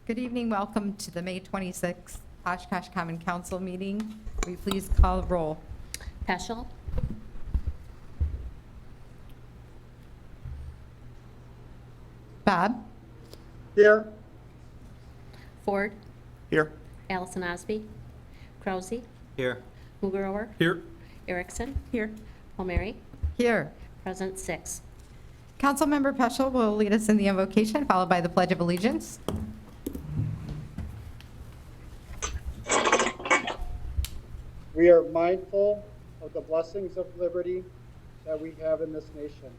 Good evening. Welcome to the May 26th Oshkosh Common Council meeting. Will you please call the roll? Peschel. Bob? Here. Ford. Here. Allison Osby. Krause. Here. Mugrower. Here. Erickson. Here. Palmieri. Here. Present 6. Councilmember Peschel will lead us in the invocation, followed by the Pledge of Allegiance. We are mindful of the blessings of liberty that we have in this nation.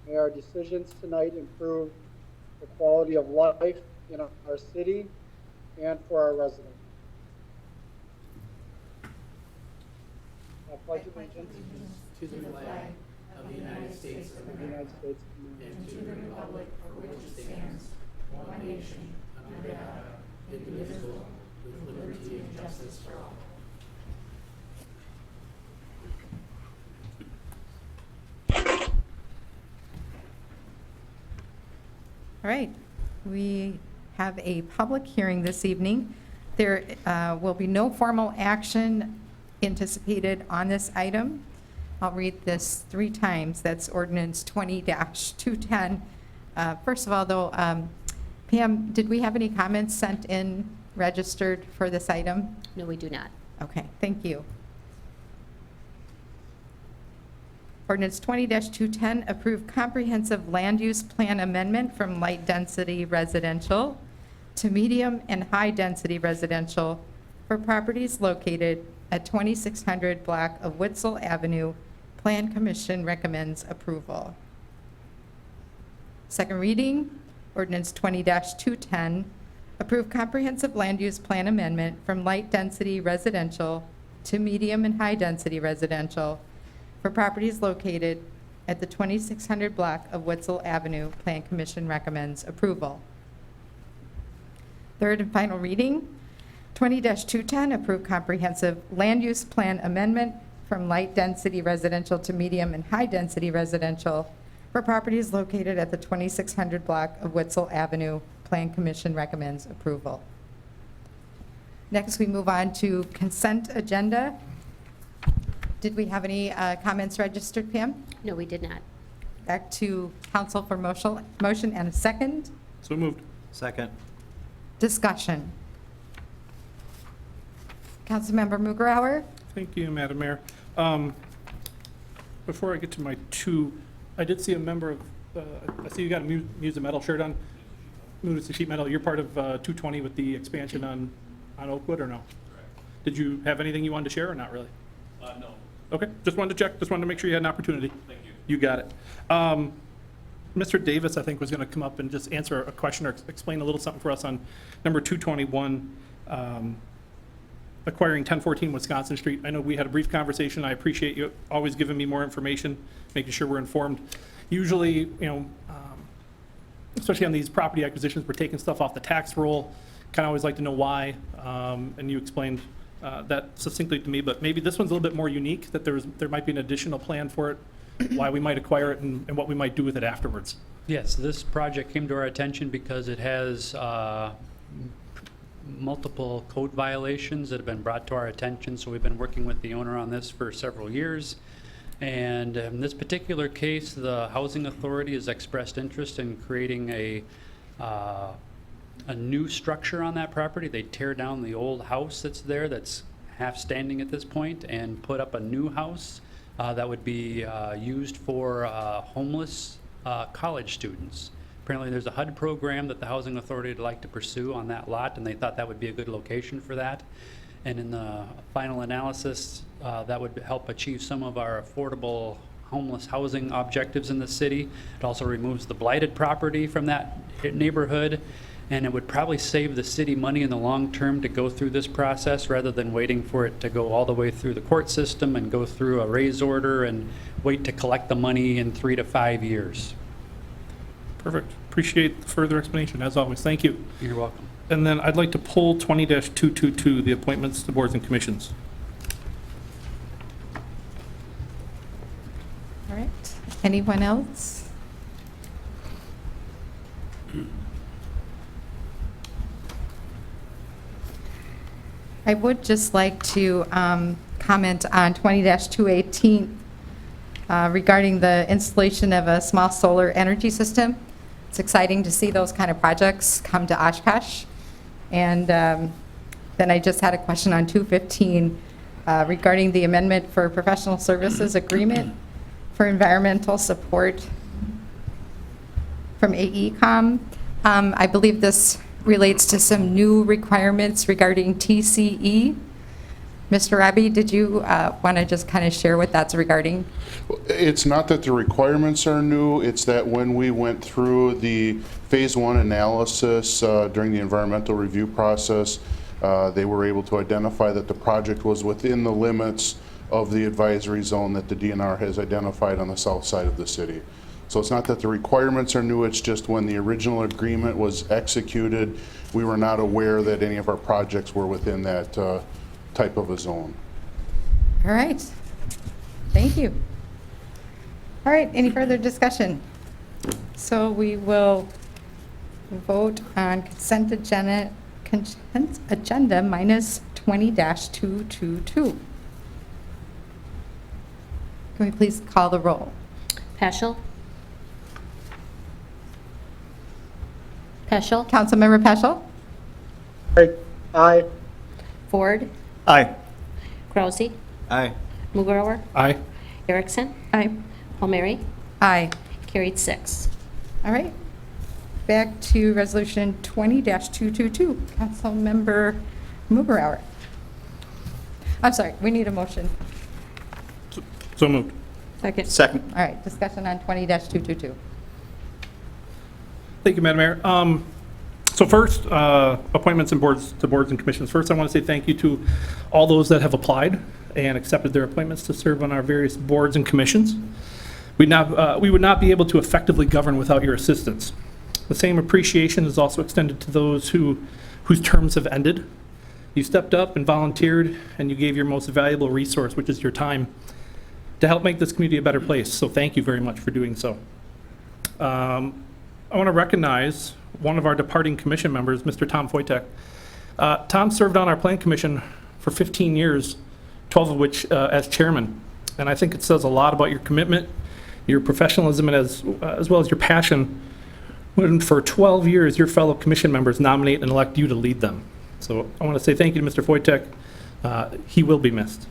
May our decisions tonight improve the quality of life in our city and for our residents. I pledge allegiance to the flag of the United States of America and to the republic for which it stands, one nation, under God, indivisible, with liberty and justice for all. All right. We have a public hearing this evening. There will be no formal action anticipated on this item. I'll read this 3 times. That's Ordinance 20-210. First of all, though, Pam, did we have any comments sent in registered for this item? No, we do not. Okay, thank you. Ordinance 20-210, approve comprehensive land use plan amendment from light density residential to medium and high density residential for properties located at 2600 block of Witzel Avenue. Plan Commission recommends approval. Second reading, Ordinance 20-210, approve comprehensive land use plan amendment from light density residential to medium and high density residential for properties located at the 2600 block of Witzel Avenue. Plan Commission recommends approval. Third and final reading, 20-210, approve comprehensive land use plan amendment from light density residential to medium and high density residential for properties located at the 2600 block of Witzel Avenue. Plan Commission recommends approval. Next, we move on to consent agenda. Did we have any comments registered, Pam? No, we did not. Back to council for motion and a second. So moved. Second. Discussion. Councilmember Mugrower? Thank you, Madam Mayor. Before I get to my 2, I did see a member of, I see you got a Muse of Metal shirt on. Muse of Sheet Metal, you're part of 220 with the expansion on Oakwood, or no? Correct. Did you have anything you wanted to share or not really? No. Okay, just wanted to check, just wanted to make sure you had an opportunity. Thank you. You got it. Mr. Davis, I think, was going to come up and just answer a question or explain a little something for us on number 221, acquiring 1014 Wisconsin Street. I know we had a brief conversation. I appreciate you always giving me more information, making sure we're informed. Usually, you know, especially on these property acquisitions, we're taking stuff off the tax roll. Kind of always like to know why, and you explained that succinctly to me, but maybe this one's a little bit more unique, that there might be an additional plan for it, why we might acquire it, and what we might do with it afterwards. Yes, this project came to our attention because it has multiple code violations that have been brought to our attention, so we've been working with the owner on this for several years. And in this particular case, the Housing Authority has expressed interest in creating a new structure on that property. They tear down the old house that's there, that's half standing at this point, and put up a new house that would be used for homeless college students. Apparently there's a HUD program that the Housing Authority would like to pursue on that lot, and they thought that would be a good location for that. And in the final analysis, that would help achieve some of our affordable homeless housing objectives in the city. It also removes the blighted property from that neighborhood, and it would probably save the city money in the long term to go through this process rather than waiting for it to go all the way through the court system and go through a raise order and wait to collect the money in 3 to 5 years. Perfect. Appreciate the further explanation, as always. Thank you. You're welcome. And then I'd like to pull 20-222, the appointments to boards and commissions. All right. Anyone else? I would just like to comment on 20-218 regarding the installation of a small solar energy system. It's exciting to see those kind of projects come to Oshkosh. And then I just had a question on 215 regarding the amendment for professional services agreement for environmental support from AECom. I believe this relates to some new requirements regarding TCE. Mr. Rabi, did you want to just kind of share what that's regarding? It's not that the requirements are new, it's that when we went through the phase one analysis during the environmental review process, they were able to identify that the project was within the limits of the advisory zone that the DNR has identified on the south side of the city. So it's not that the requirements are new, it's just when the original agreement was executed, we were not aware that any of our projects were within that type of a zone. All right. Thank you. All right, any further discussion? So we will vote on consent agenda minus 20-222. Can we please call the roll? Peschel. Peschel. Councilmember Peschel? Aye. Ford. Aye. Krause. Aye. Mugrower. Aye. Erickson. Aye. Palmieri. Aye. Carried 6. All right. Back to resolution 20-222. Councilmember Mugrower. I'm sorry, we need a motion. So moved. Second. Second. All right, discussion on 20-222. Thank you, Madam Mayor. So first, appointments and boards and commissions. First, I want to say thank you to all those that have applied and accepted their appointments to serve on our various boards and commissions. We would not be able to effectively govern without your assistance. The same appreciation is also extended to those whose terms have ended. You stepped up and volunteered, and you gave your most valuable resource, which is your time, to help make this community a better place. So thank you very much for doing so. I want to recognize one of our departing commission members, Mr. Tom Foytek. Tom served on our plan commission for 15 years, 12 of which as chairman. And I think it says a lot about your commitment, your professionalism, and as well as your passion when for 12 years your fellow commission members nominate and elect you to lead them. So I want to say thank you to Mr. Foytek. He will be missed.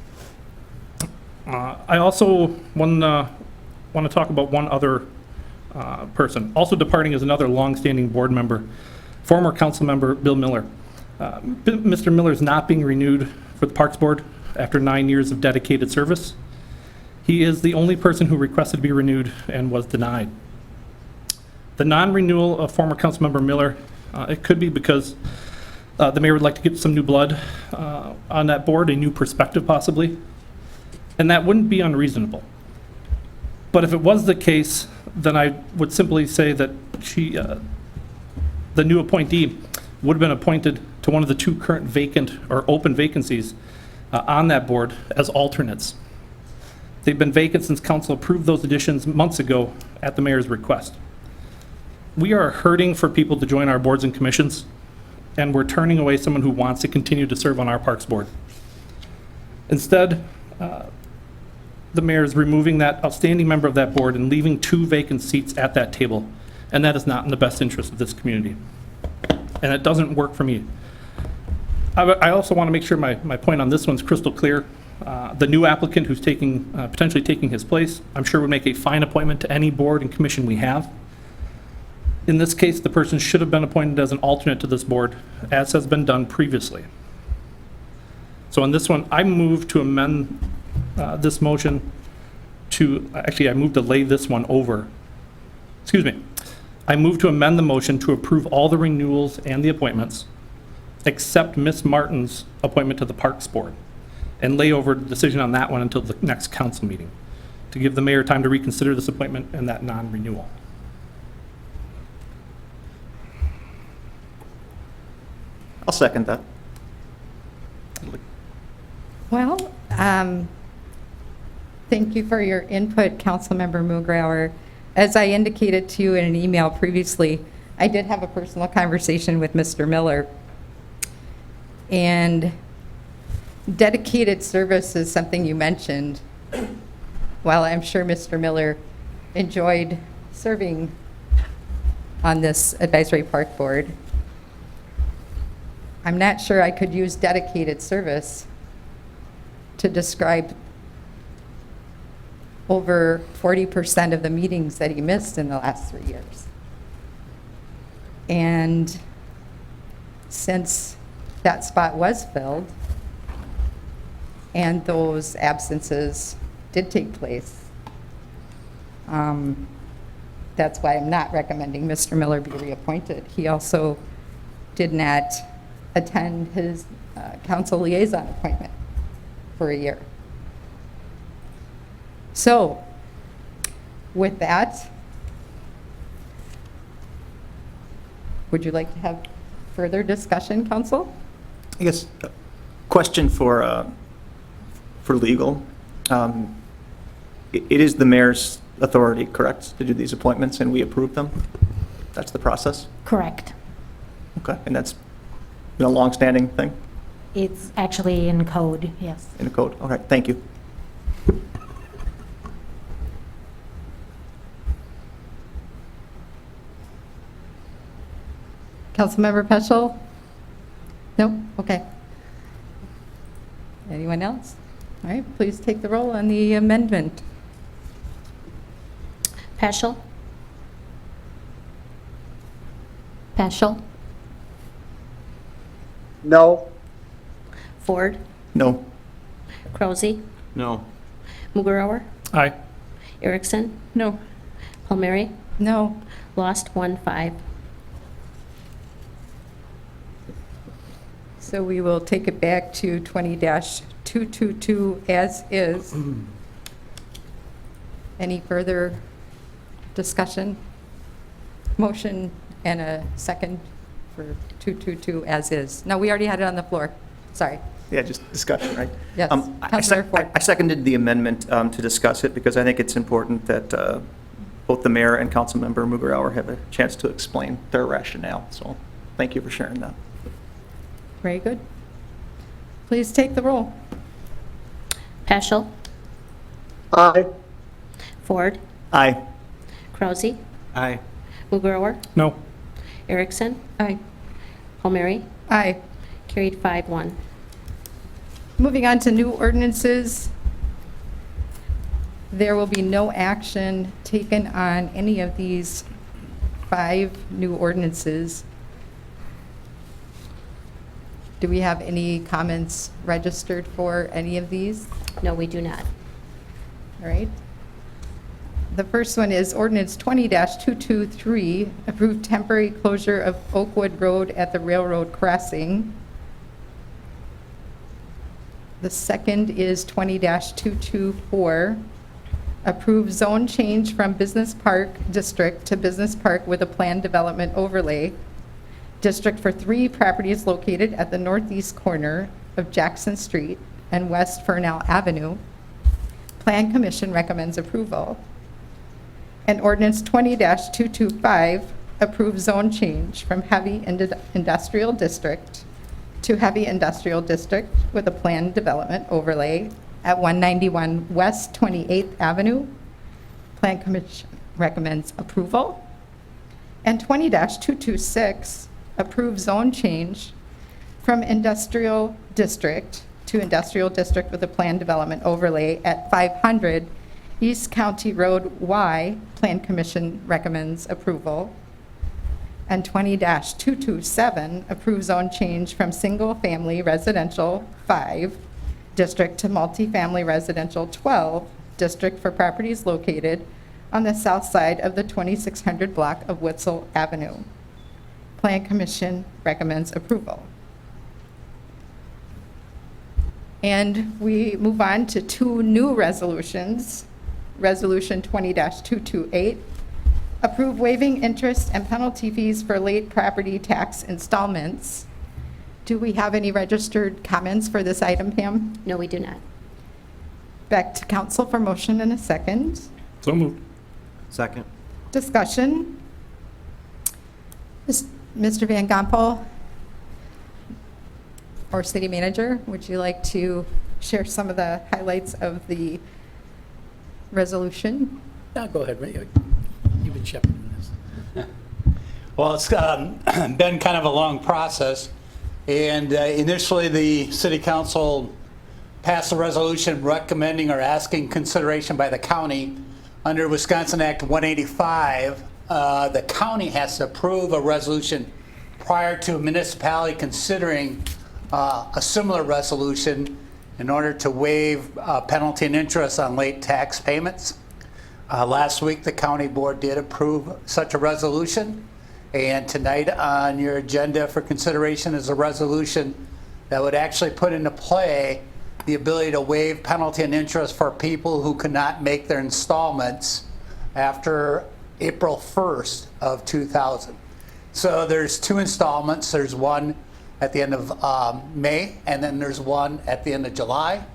I also want to talk about one other person. Also departing is another longstanding board member, former council member Bill Miller. Mr. Miller is not being renewed for the Parks Board after 9 years of dedicated service. He is the only person who requested to be renewed and was denied. The non-renewal of former council member Miller, it could be because the mayor would like to get some new blood on that board, a new perspective possibly, and that wouldn't be unreasonable. But if it was the case, then I would simply say that the new appointee would have been appointed to one of the 2 current vacant or open vacancies on that board as alternates. They've been vacant since council approved those additions months ago at the mayor's request. We are hurting for people to join our boards and commissions, and we're turning away someone who wants to continue to serve on our Parks Board. Instead, the mayor is removing that outstanding member of that board and leaving 2 vacant seats at that table, and that is not in the best interest of this community. And it doesn't work for me. I also want to make sure my point on this one's crystal clear. The new applicant who's potentially taking his place, I'm sure would make a fine appointment to any board and commission we have. In this case, the person should have been appointed as an alternate to this board, as has been done previously. So on this one, I move to amend this motion to, actually, I move to lay this one over. Excuse me. I move to amend the motion to approve all the renewals and the appointments, except Ms. Martin's appointment to the Parks Board, and lay over the decision on that one until the next council meeting, to give the mayor time to reconsider this appointment and that non-renewal. I'll second that. Well, thank you for your input, Councilmember Mugrower. As I indicated to you in an email previously, I did have a personal conversation with Mr. Miller. And dedicated service is something you mentioned. While I'm sure Mr. Miller enjoyed serving on this advisory park board, I'm not sure I could use dedicated service to describe over 40% of the meetings that he missed in the last 3 years. And since that spot was filled and those absences did take place, that's why I'm not recommending Mr. Miller be reappointed. He also did not attend his council liaison appointment for a year. So, with that, would you like to have further discussion, council? I guess, question for legal. It is the mayor's authority, correct, to do these appointments, and we approve them? That's the process? Correct. Okay, and that's been a long-standing thing It's actually in code, yes. in the code? Okay, thank you. Councilmember Peschel? No? Okay. Anyone else? All right, please take the roll on the amendment. Peschel. Peschel? No. Ford. No? Krause. No. Mugrower. Aye. Erickson. No. Palmieri. No. Lost 1-5. So we will take it back to 20-222 as is. Any further discussion? Motion and a second for 222 as is. No, we already had it on the floor. Sorry. Yeah, just discussion, right? Yes. I Ford. I seconded the amendment to discuss it because I think it's important that both the mayor and Councilmember Mugrower have a chance to explain their rationale. So thank you for sharing that. Very good. Please take the roll. Peschel. Aye. Ford. Aye. Krause. Aye. Mugrower. No. Erickson. Aye. Palmieri. Aye. Carried 5-1. Moving on to new ordinances. There will be no action taken on any of these 5 new ordinances. Do we have any comments registered for any of these? No, we do not. All right. The first one is ordinance 20-223, approved temporary closure of Oakwood Road at the railroad crossing. The second is 20-224, approve zone change from Business Park District to Business Park with a planned development overlay district for 3 properties located at the northeast corner of Jackson Street and West Fernell Avenue. Plan Commission recommends approval. And ordinance 20-225, approve zone change from heavy industrial district to heavy industrial district with a planned development overlay at 191 West 28th Avenue. Plan Commission recommends approval. And 20-226, approve zone change from industrial district to industrial district with a planned development overlay at 500 East County Road Y. Plan Commission recommends approval. And 20-227, approve zone change from single-family residential 5 district to multifamily residential 12 district for properties located on the south side of the 2600 block of Witzel Avenue. Plan Commission recommends approval. And we move on to 2 new resolutions. Resolution 20-228, approve waiving interest and penalty fees for late property tax installments. Do we have any registered comments for this item, Pam? No, we do not. Back to council for motion and a second. So moved. Second. Discussion. Mr. Van Gompel, or city manager, would you like to share some of the highlights of the resolution? No, go ahead, Ray. You've been shepherding this. Well, it's been kind of a long process, and initially the city council passed a resolution recommending or asking consideration by the county. Under Wisconsin Act 185, the county has to approve a resolution prior to a municipality considering a similar resolution in order to waive penalty and interest on late tax payments. Last week, the county board did approve such a resolution, and tonight on your agenda for consideration is a resolution that would actually put into play the ability to waive penalty and interest for people who cannot make their installments after April 1st of 2000. So there's 2 installments. There's one at the end of May, and then there's one at the end of July.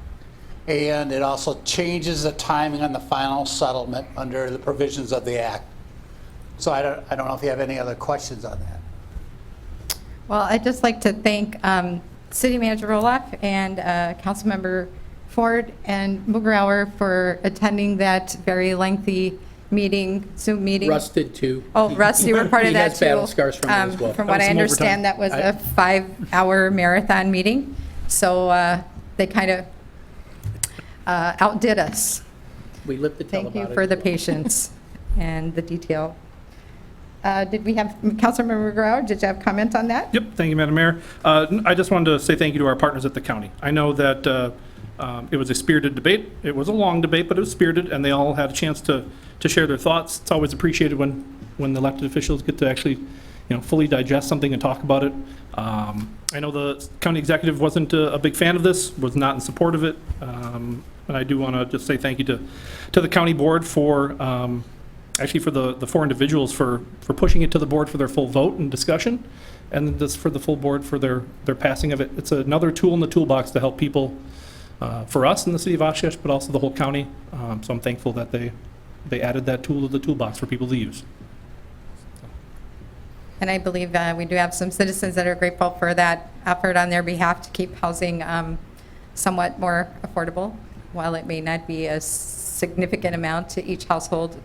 And it also changes the timing on the final settlement under the provisions of the act. So I don't know if you have any other questions on that. Well, I'd just like to thank City Manager Roloff and Councilmember Ford and Mugrauer for attending that very lengthy meeting, Zoom meeting. Russ did too. Oh, Russ, you were part of that too. He has battle scars from it as well. From That what was I some understand, that was a 5-hour marathon meeting. So they kind of outdid us. We lived to tell about Thank it. you for the patience and the detail. Did we have, Councilmember Mugrauer, did you have comment on that? Yep, thank you, Madam Mayor. I just wanted to say thank you to our partners at the county. I know that it was a spirited debate. It was a long debate, but it was spirited, and they all had a chance to share their thoughts. It's always appreciated when the elected officials get to actually, fully digest something and talk about it. I know the county executive wasn't a big fan of this, was not in support of it. And I do want to just say thank you to the county board for, actually for the 4 individuals for pushing it to the board for their full vote and discussion, and this for the full board for their passing of it. It's another tool in the toolbox to help people, for us in the city of Oshkosh, but also the whole county. So I'm thankful that they added that tool to the toolbox for people to use. And I believe we do have some citizens that are grateful for that effort on their behalf to keep housing somewhat more affordable. While it may not be a significant amount to each household,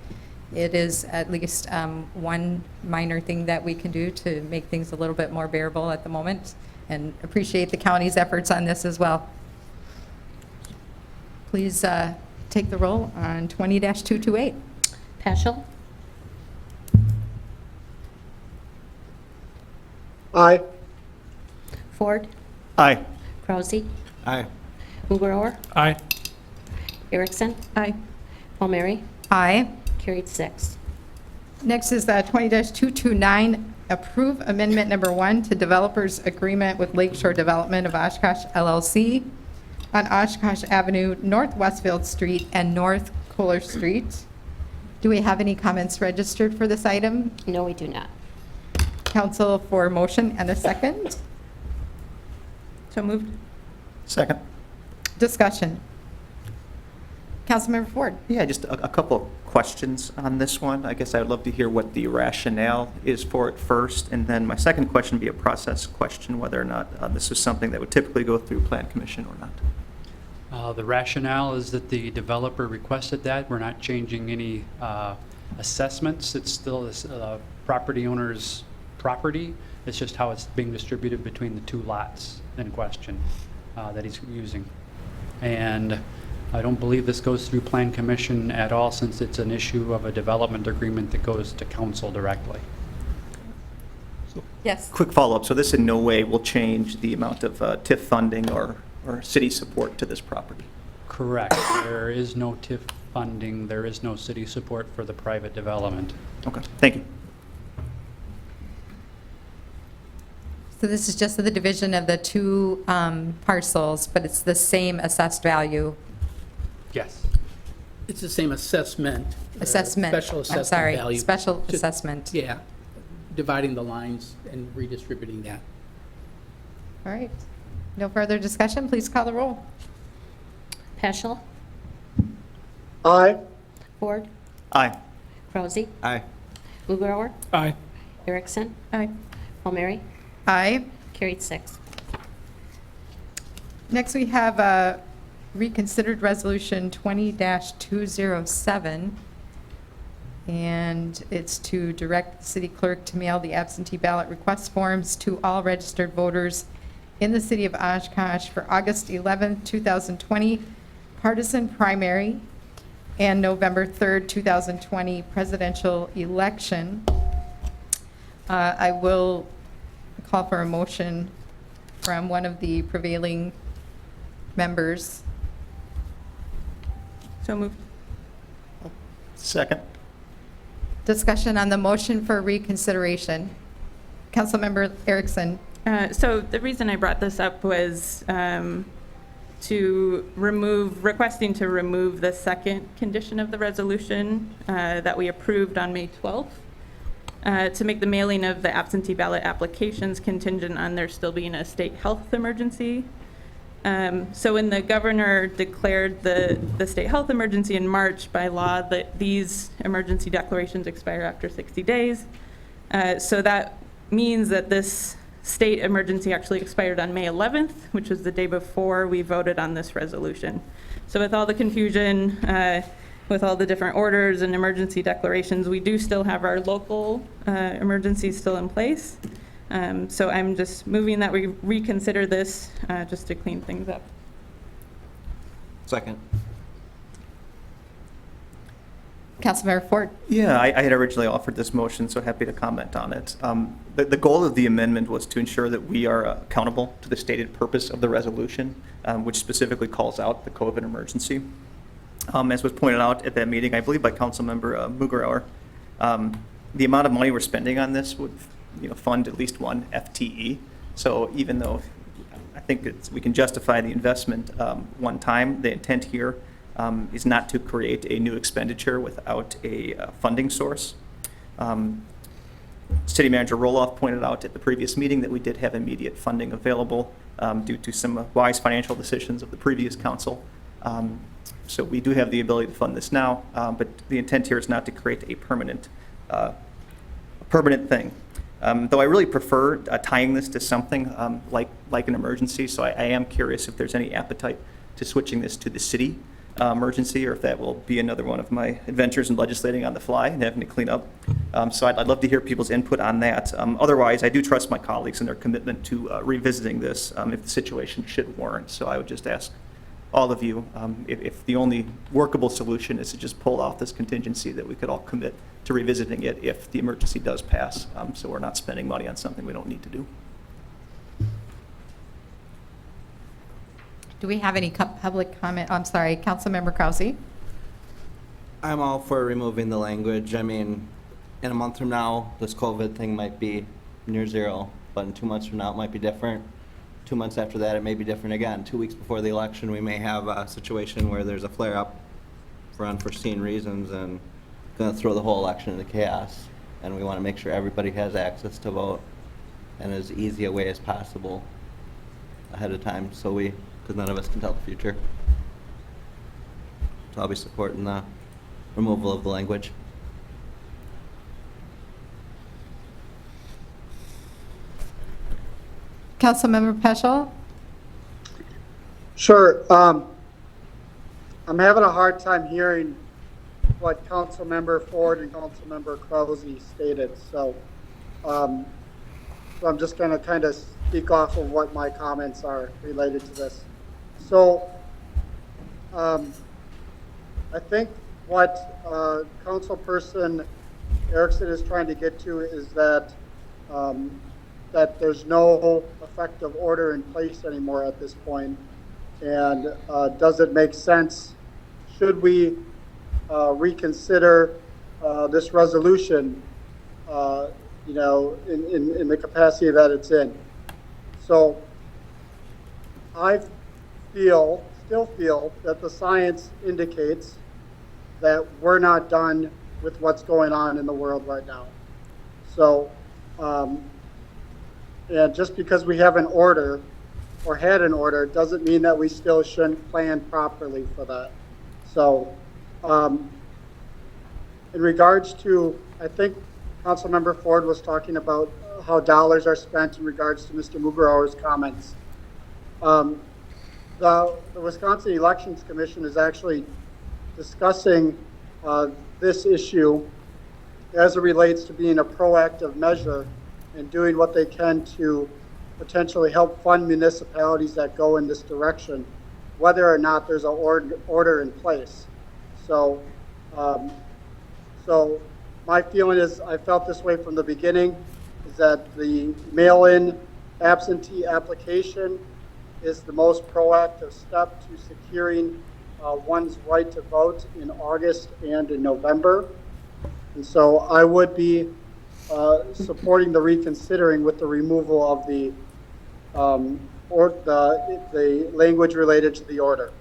it is at least one minor thing that we can do to make things a little bit more bearable at the moment, and appreciate the county's efforts on this as well. Please take the roll on 20-228. Paschal, Aye. Ford, Aye. Krause, Aye. Mugrower, Aye. Erickson, Aye. Palmieri, Aye. carried 6. Next is 20-229, approve amendment number 1 to developers agreement with Lakeshore Development of Oshkosh LLC on Oshkosh Avenue, North Westfield Street, and North Kohler Street. Do we have any comments registered for this item? No, we do not. Council for motion and a second. So moved. Second. Discussion. Councilmember Ford. Yeah, just a couple questions on this one. I guess I would love to hear what the rationale is for it first, and then my second question would be a process question, whether or not this is something that would typically go through Plan Commission or not. The rationale is that the developer requested that. We're not changing any assessments. It's still the property owner's property. It's just how it's being distributed between the 2 lots in question that he's using. And I don't believe this goes through Plan Commission at all, since it's an issue of a development agreement that goes to council directly. Yes. Quick follow-up. So this in no way will change the amount of TIF funding or city support to this property? Correct. There is no TIF funding. There is no city support for the private development. Okay, thank you. So this is just the division of the 2 parcels, but it's the same assessed value. Yes. It's the same assessment. Assessment. Special I'm assessment sorry, value. special Just- assessment. Yeah, dividing the lines and redistributing that. All right. No further discussion. Please call the roll. Paschal, Aye. Ford, Aye. Krause, Aye. Mugrower, Aye. Erickson, Aye. Palmieri, Aye. carried 6. Next, we have a reconsidered resolution 20-207. And it's to direct the city clerk to mail the absentee ballot request forms to all registered voters in the city of Oshkosh for August 11th, 2020 partisan primary and November 3rd, 2020 presidential election. I will call for a motion from one of the prevailing members. So moved. Second. Discussion on the motion for reconsideration. Councilmember Erickson. So the reason I brought this up was requesting to remove the second condition of the resolution that we approved on May 12th, to make the mailing of the absentee ballot applications contingent on there still being a state health emergency. So when the governor declared the state health emergency in March, by law, that these emergency declarations expire after 60 days. So that means that this state emergency actually expired on May 11th, which was the day before we voted on this resolution. So with all the confusion, with all the different orders and emergency declarations, we do still have our local emergencies still in place. So I'm just moving that we reconsider this just to clean things up. Second. Councilmember Ford. Yeah, I had originally offered this motion, so happy to comment on it. The goal of the amendment was to ensure that we are accountable to the stated purpose of the resolution, which specifically calls out the COVID emergency. As was pointed out at that meeting, I believe by Councilmember Mugarauer, the amount of money we're spending on this would fund at least one FTE. So even though I think we can justify the investment one time, the intent here is not to create a new expenditure without a funding source. City Manager Roloff pointed out at the previous meeting that we did have immediate funding available due to some wise financial decisions of the previous council. So we do have the ability to fund this now, but the intent here is not to create a permanent thing. Though I really prefer tying this to something like an emergency, so I am curious if there's any appetite to switching this to the city emergency, or if that will be another one of my adventures in legislating on the fly and having to clean up. So I'd love to hear people's input on that. Otherwise, I do trust my colleagues in their commitment to revisiting this if the situation should warrant. So I would just ask all of you, if the only workable solution is to just pull off this contingency, that we could all commit to revisiting it if the emergency does pass, so we're not spending money on something we don't need to do. Do we have any public comment? I'm sorry, Councilmember Krause. I'm all for removing the language. I mean, in a month from now, this COVID thing might be near zero, but in 2 months from now, it might be different. 2 months after that, it may be different again. 2 weeks before the election, we may have a situation where there's a flare-up for unforeseen reasons and going to throw the whole election into chaos. And we want to make sure everybody has access to vote in as easy a way as possible ahead of time, because none of us can tell the future. So I'll be supporting the removal of the language. Councilmember Peschel. Sure. I'm having a hard time hearing what Councilmember Ford and Councilmember Krause stated. So I'm just going to kind of speak off of what my comments are related to this. So I think what Councilperson Erickson is trying to get to is that that there's no effective order in place anymore at this point. And does it make sense? Should we reconsider this resolution, in the capacity that it's in? So I still feel that the science indicates that we're not done with what's going on in the world right now. So, and just because we have an order or had an order doesn't mean that we still shouldn't plan properly for that. So, in regards to, I think Councilmember Ford was talking about how dollars are spent in regards to Mr. Mugarauer's comments. The Wisconsin Elections Commission is actually discussing this issue as it relates to being a proactive measure and doing what they can to potentially help fund municipalities that go in this direction, whether or not there's an order in place. So, so my feeling is, I felt this way from the beginning, is that the mail-in absentee application is the most proactive step to securing one's right to vote in August and in November. And so I would be supporting the reconsidering with the removal of the language related to the order.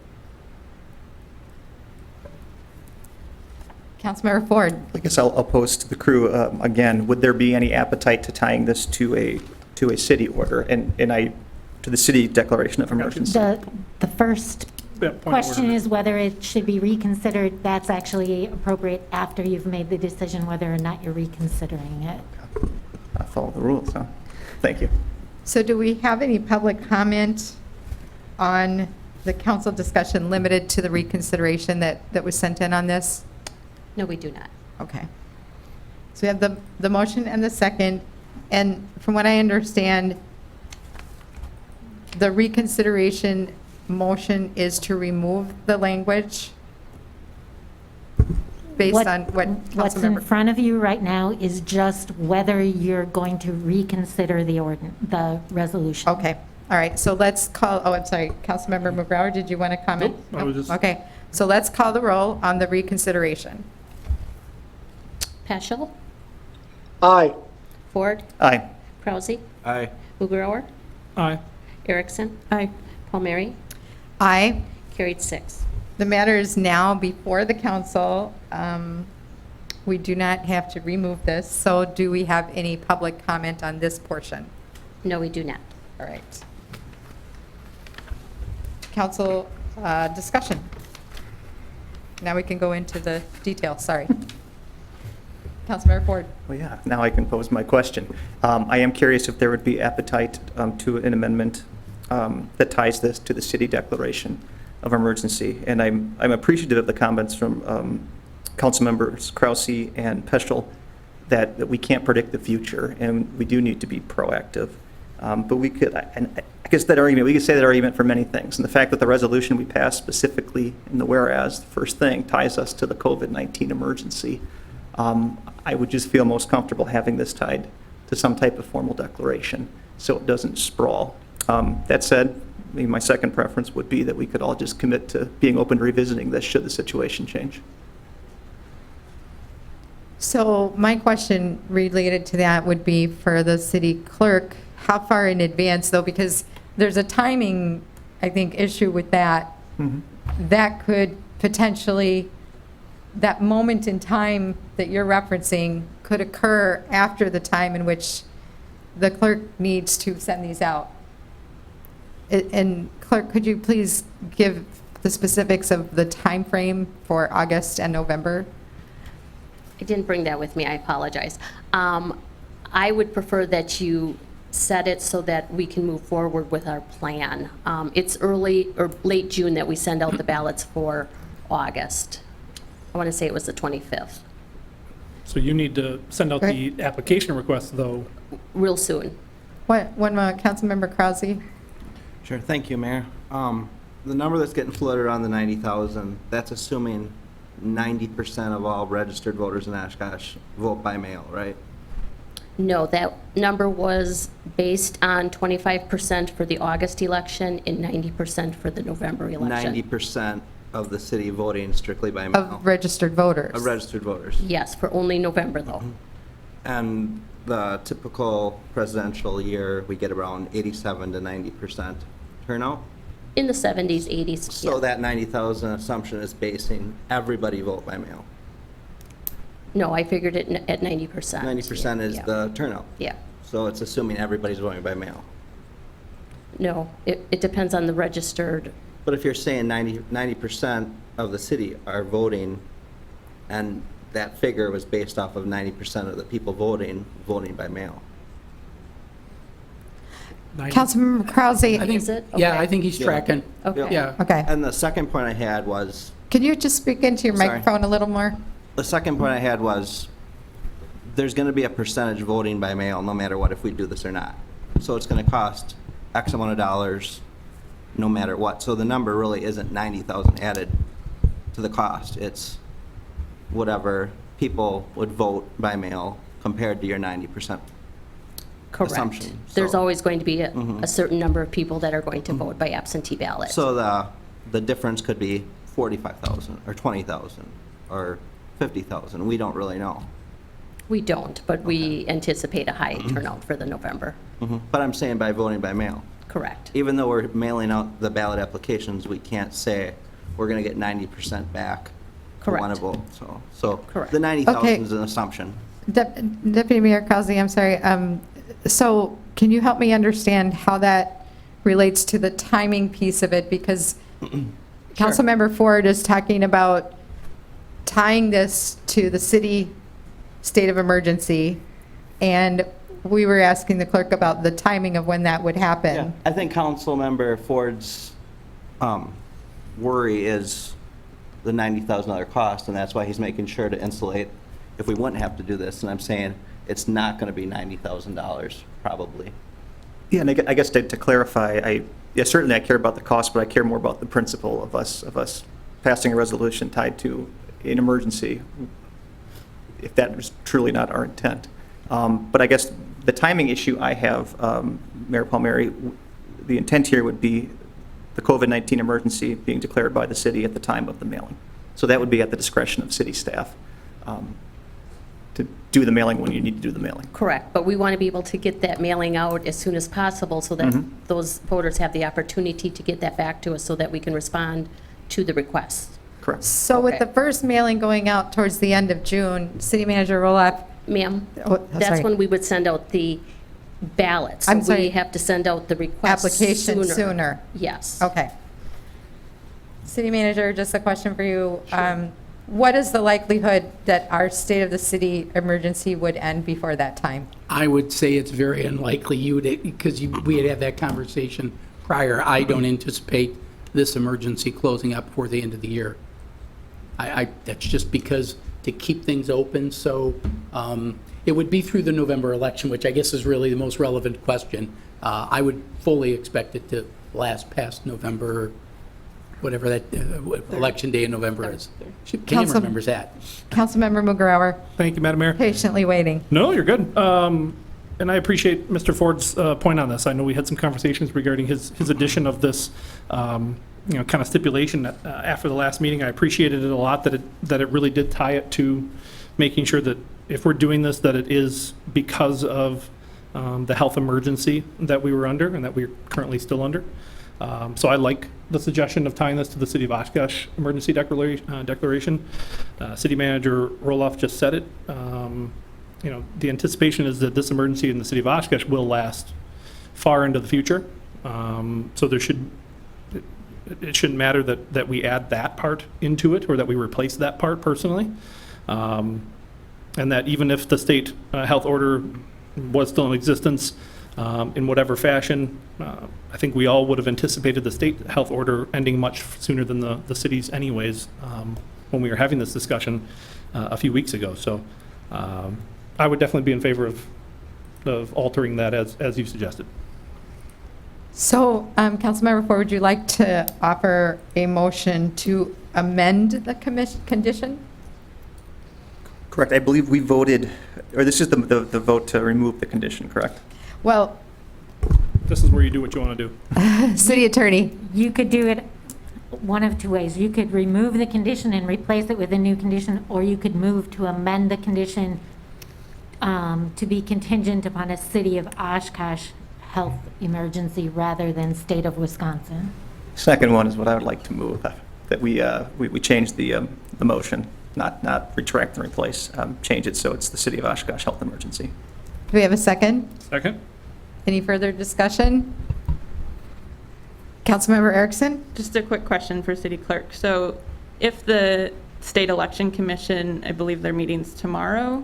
Councilmember Ford. I guess I'll pose to the crew, again, would there be any appetite to tying this to a city order and to the city declaration of emergency? The first Yeah, point of question order. is whether it should be reconsidered. That's actually appropriate after you've made the decision whether or not you're reconsidering it. I follow the rules, huh? Thank you. So do we have any public comment on the council discussion limited to the reconsideration that was sent in on this? No, we do not. Okay. So we have the motion and the second, and from what I understand, the reconsideration motion is to remove the language based on what What's in Councilmember. front of you right now is just whether you're going to reconsider the resolution. Okay, all right, so let's call, oh, I'm sorry, Councilmember McGrawer, did you want to comment? Nope, I was just- Okay, so let's call the roll on the reconsideration. Peschel, Aye. Ford, Aye. Krause, Aye. Mugrower, Aye. Erickson, Aye. Palmieri, Aye. carried 6. The matter is now before the council. We do not have to remove this, so do we have any public comment on this portion? No, we do not. All right. Council discussion. Now we can go into the details, sorry. Councilmember Ford. Well, yeah, now I can pose my question. I am curious if there would be appetite to an amendment that ties this to the city declaration of emergency. And I'm appreciative of the comments from council members Krause and Peschel that we can't predict the future and we do need to be proactive. But we could, and I guess that argument, we could say that argument for many things. And the fact that the resolution we passed specifically in the whereas, the first thing, ties us to the COVID-19 emergency. I would just feel most comfortable having this tied to some type of formal declaration so it doesn't sprawl. That said, my second preference would be that we could all just commit to being open to revisiting this should the situation change. So my question related to that would be for the city clerk, how far in advance though, because there's a timing, I think, issue with that. That could potentially, that moment in time that you're referencing could occur after the time in which the clerk needs to send these out. And clerk, could you please give the specifics of the time frame for August and November? I didn't bring that with me, I apologize. I would prefer that you set it so that we can move forward with our plan. It's early or late June that we send out the ballots for August. I want to say it was the 25th, So you need to send out the application request, though. real soon. One moment, Councilmember Krause. Sure, thank you, Mayor. The number that's getting floated around the 90,000, that's assuming 90% of all registered voters in Oshkosh vote by mail, right? No, that number was based on 25% for the August election and 90% for the November election. 90% of the city voting strictly by mail. Of registered voters. Of registered voters. Yes, for only November, though. And the typical presidential year, we get around 87 to 90% turnout. In the 70s, 80s. So yeah. that 90,000 assumption is basing everybody vote by mail. No, I figured it at 90%. 90% is Yeah. the turnout. Yeah. So it's assuming everybody's voting by mail. No, it depends on the registered. But if you're saying 90% of the city are voting, and that figure was based off of 90% of the people voting by mail. Councilmember Krause, I think, Is it? yeah, Okay. I think he's tracking. Okay. Yeah. okay. And the second point I had was, Can you just speak into your Sorry. microphone a little more? the second point I had was, there's going to be a percentage voting by mail, no matter what, if we do this or not. So it's going to cost X amount of dollars, no matter what. So the number really isn't 90,000 added to the cost. It's whatever people would vote by mail compared to your 90% Correct. assumption. There's So- always going to be a certain number of people that are going to vote by absentee ballot. So the difference could be 45,000 or 20,000 or 50,000. We don't really know. We don't, but we anticipate a high turnout for the November. But I'm saying by voting by mail. Correct. Even though we're mailing out the ballot applications, we can't say we're going to get 90% back who want to Correct. vote. So Correct. the 90,000 Okay. is an assumption. Deputy Mayor Krause, I'm sorry. So can you help me understand how that relates to the timing piece of it? Because Councilmember Ford is talking about tying this to the city state of emergency, and we were asking the clerk about the timing of when that would happen. I think Councilmember Ford's worry is the $90,000 cost, and that's why he's making sure to insulate if we wouldn't have to do this. And I'm saying it's not going to be $90,000, probably. Yeah, and I guess to clarify, certainly I care about the cost, but I care more about the principle of us passing a resolution tied to an emergency, if that was truly not our intent. But I guess the timing issue I have, Mayor Palmieri, the intent here would be the COVID-19 emergency being declared by the city at the time of the mailing. So that would be at the discretion of city staff to do the mailing when you need to do the mailing. Correct, but we want to be able to get that mailing out as soon as possible so that those voters have the opportunity to get that back to us so that we can respond to the requests. Correct. So with Okay. the first mailing going out towards the end of June, City Manager Roloff, Ma'am, Oh, that's sorry. when we would send out the ballots. I'm So sorry. we have to send out the request application sooner. Yes. Okay. City Manager, just a question for you. What is the likelihood that our state of the city emergency would end before that time? I would say it's very unlikely you would, because we had had that conversation prior. I don't anticipate this emergency closing up before the end of the year. That's just because to keep things open, so it would be through the November election, which I guess is really the most relevant question. I would fully expect it to last past November, whatever that election day in November is. Pam Council- remembers that. Councilmember Mugrower, Thank you, Madam Mayor. patiently waiting. No, you're good. And I appreciate Mr. Ford's point on this. I know we had some conversations regarding his addition of this, kind of stipulation after the last meeting. I appreciated it a lot that it really did tie it to making sure that if we're doing this, that it is because of the health emergency that we were under and that we're currently still under. So I like the suggestion of tying this to the City of Oshkosh emergency declaration. City Manager Roloff just said it. The anticipation is that this emergency in the City of Oshkosh will last far into the future. So it shouldn't matter that we add that part into it or that we replace that part personally. And that even if the state health order was still in existence in whatever fashion, I think we all would have anticipated the state health order ending much sooner than the cities anyways, when we were having this discussion a few weeks ago. So I would definitely be in favor of altering that as you suggested. So, Councilmember Ford, would you like to offer a motion to amend the condition? Correct. I believe we voted, or this is the vote to remove the condition, correct? Well, This is where you do what you want to do. City Attorney, You could do it one of two ways. You could remove the condition and replace it with a new condition, or you could move to amend the condition to be contingent upon a City of Oshkosh health emergency rather than state of Wisconsin. Second one is what I would like to move, that we change the motion, not retract and replace, change it so it's the City of Oshkosh health emergency. do we have a second? Second? Any further discussion? Councilmember Erickson? Just a quick question for City Clerk. So if the State Election Commission, I believe their meeting's tomorrow,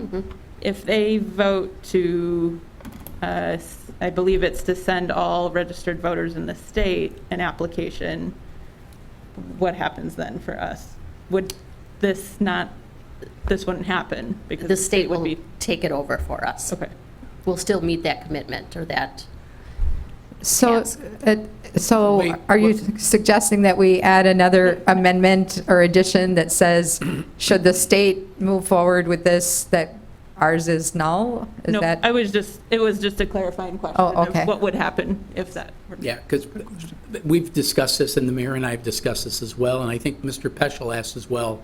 if they vote to I believe it's to send all registered voters in the state an application. What happens then for us? Would this wouldn't happen? Because The state would will be. take it over for us. Okay. We'll still meet that commitment or that. So, Yes. so Wait, are you suggesting that we add another amendment or addition that says, should the state move forward with this, that ours is null? Is No, that? it was just a clarifying question Oh, okay. of what would happen if that were. Yeah, because we've discussed this, and the mayor and I have discussed this as well, and I think Mr. Peschel asked as well.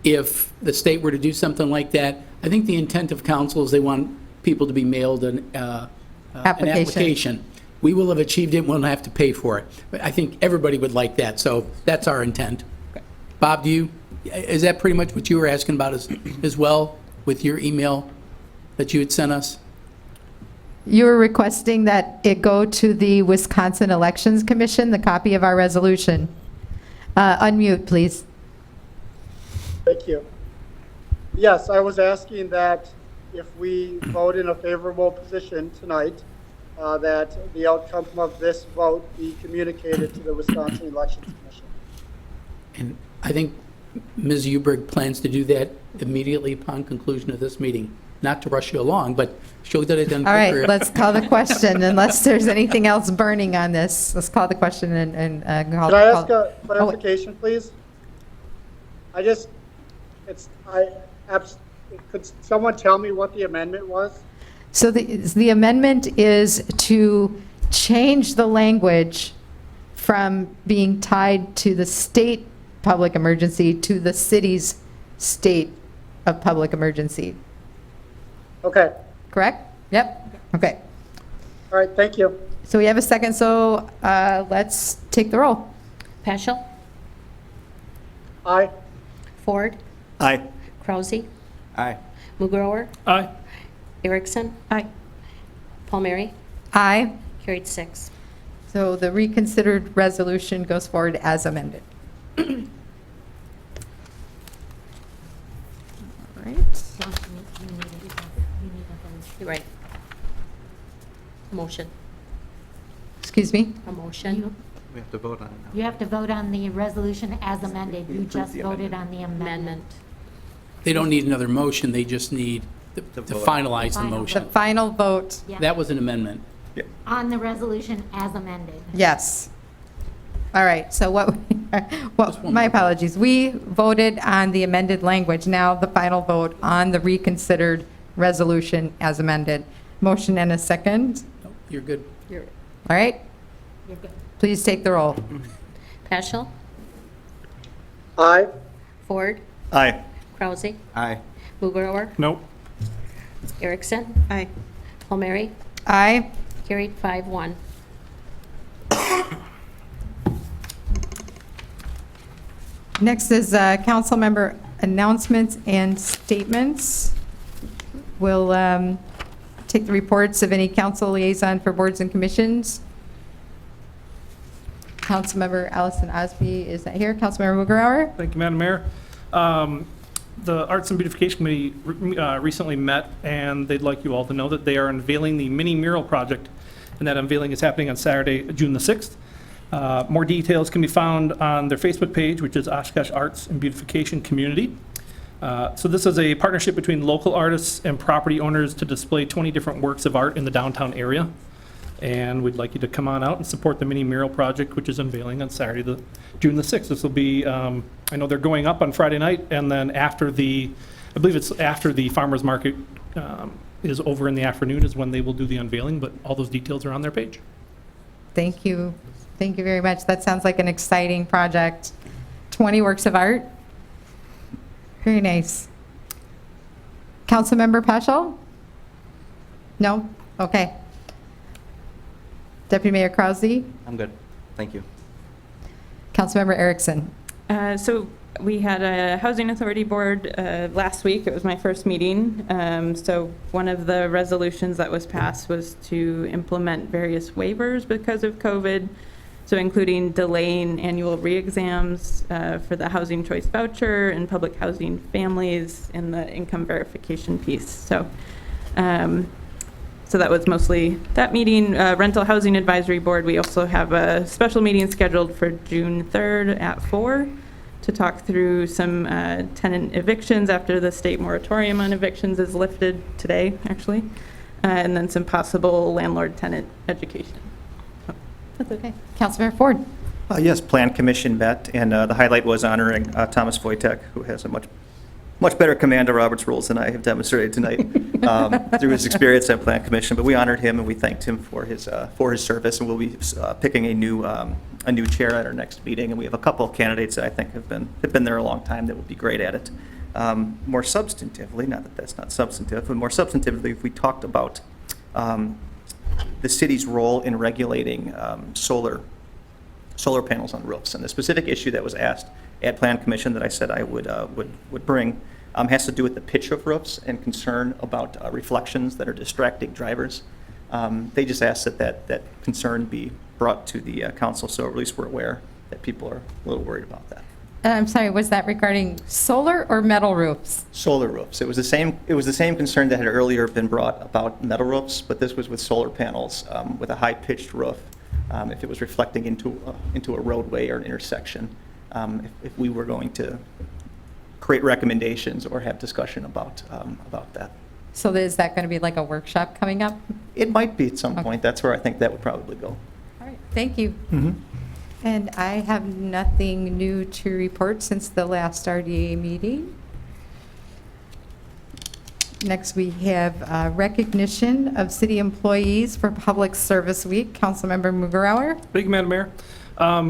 If the state were to do something like that, I think the intent of council is they want people to be mailed an application. We will have achieved it, we'll have to pay for it. But I think everybody would like that, so that's our intent. Bob, is that pretty much what you were asking about as well, with your email that you had sent us? You were requesting that it go to the Wisconsin Elections Commission, the copy of our resolution. Unmute, please. Thank you. Yes, I was asking that if we vote in a favorable position tonight, that the outcome of this vote be communicated to the Wisconsin Elections Commission. And I think Ms. Uberg plans to do that immediately upon conclusion of this meeting. Not to rush you along, but she'll get it done All quicker. right, let's call the question, unless there's anything else burning on this. Let's call the question and call. Can I ask a clarification, please? Could someone tell me what the amendment was? So the amendment is to change the language from being tied to the state public emergency to the city's state of public emergency. Okay, Correct? Yep. Okay. all right, thank you. So we have a second, so let's take the roll. Peschel, Aye. Ford, Aye. Krause, Aye. Mugrower, Aye. Erickson, Aye. Palmieri, Aye. carried 6. So the reconsidered resolution goes forward as amended. All right. You're right. Motion, Excuse me? a motion, We have to vote on it now. You have to vote on the resolution as amended. You just the voted on the amendment. amendment. They don't need another motion, they just need to vote. finalize the Final The motion. final vote, Yeah. That was an amendment. On the resolution as amended. yes. All right, so what, my apologies. We voted on the amended language. Now the final vote on the reconsidered resolution as amended. Motion and a second. Nope, You're good. All right, You're good. please take the roll. Peschel, Aye. Ford, Aye. Krause, Aye. Mugrower, Nope. Erickson, Aye. Palmieri, Aye. carried 5-1. Next is council member announcements and statements. We'll take the reports of any council liaison for boards and commissions. Councilmember Allison Osby is not here. Councilmember Mugrower? Thank you, Madam Mayor. The Arts and Beautification Committee recently met, and they'd like you all to know that they are unveiling the mini mural project, and that unveiling is happening on Saturday, June the 6th. More details can be found on their Facebook page, which is Oshkosh Arts and Beautification Community. So this is a partnership between local artists and property owners to display 20 different works of art in the downtown area. And we'd like you to come on out and support the mini mural project, which is unveiling on Saturday, June the 6th. This will be, I know they're going up on Friday night, and then after I believe it's after the farmer's market is over in the afternoon is when they will do the unveiling, but all those details are on their page. Thank you. Thank you very much. That sounds like an exciting project. 20 works of art. Very nice. Councilmember Peschel? No? Okay. Deputy Mayor Krause? I'm good. Thank you. Councilmember Erickson? So we had a Housing Authority Board last week. It was my first meeting. So one of the resolutions that was passed was to implement various waivers because of COVID. So including delaying annual re-exams for the housing choice voucher and public housing families and the income verification piece. So So that was mostly that meeting. Rental Housing Advisory Board, we also have a special meeting scheduled for June 3rd at 4 to talk through some tenant evictions after the state moratorium on evictions is lifted today, actually, and then some possible landlord-tenant education. So, that's okay. Councilmember Ford. Yes, Plan Commission met, and the highlight was honoring Thomas Wojtek, who has a much better command of Robert's rules than I have demonstrated tonight through his experience at Plan Commission. But we honored him and we thanked him for his service, and we'll be picking a new chair at our next meeting. And we have a couple of candidates that I think have been there a long time that will be great at it. More substantively, not that that's not substantive, but more substantively, we talked about the city's role in regulating solar panels on roofs. And the specific issue that was asked at Plan Commission that I said I would bring has to do with the pitch of roofs and concern about reflections that are distracting drivers. They just asked that concern be brought to the council, so at least we're aware that people are a little worried about that. I'm sorry, was that regarding solar or metal roofs? Solar roofs. It was the same concern that had earlier been brought about metal roofs, but this was with solar panels with a high-pitched roof. If it was reflecting into a roadway or an intersection, if we were going to create recommendations or have discussion about that. So is that going to be like a workshop coming up? It might be at some point. That's where I think that would probably go. All right, thank you. And I have nothing new to report since the last RDA meeting. Next, we have recognition of city employees for Public Service Week. Councilmember Mugarauer. Thank you, Madam Mayor.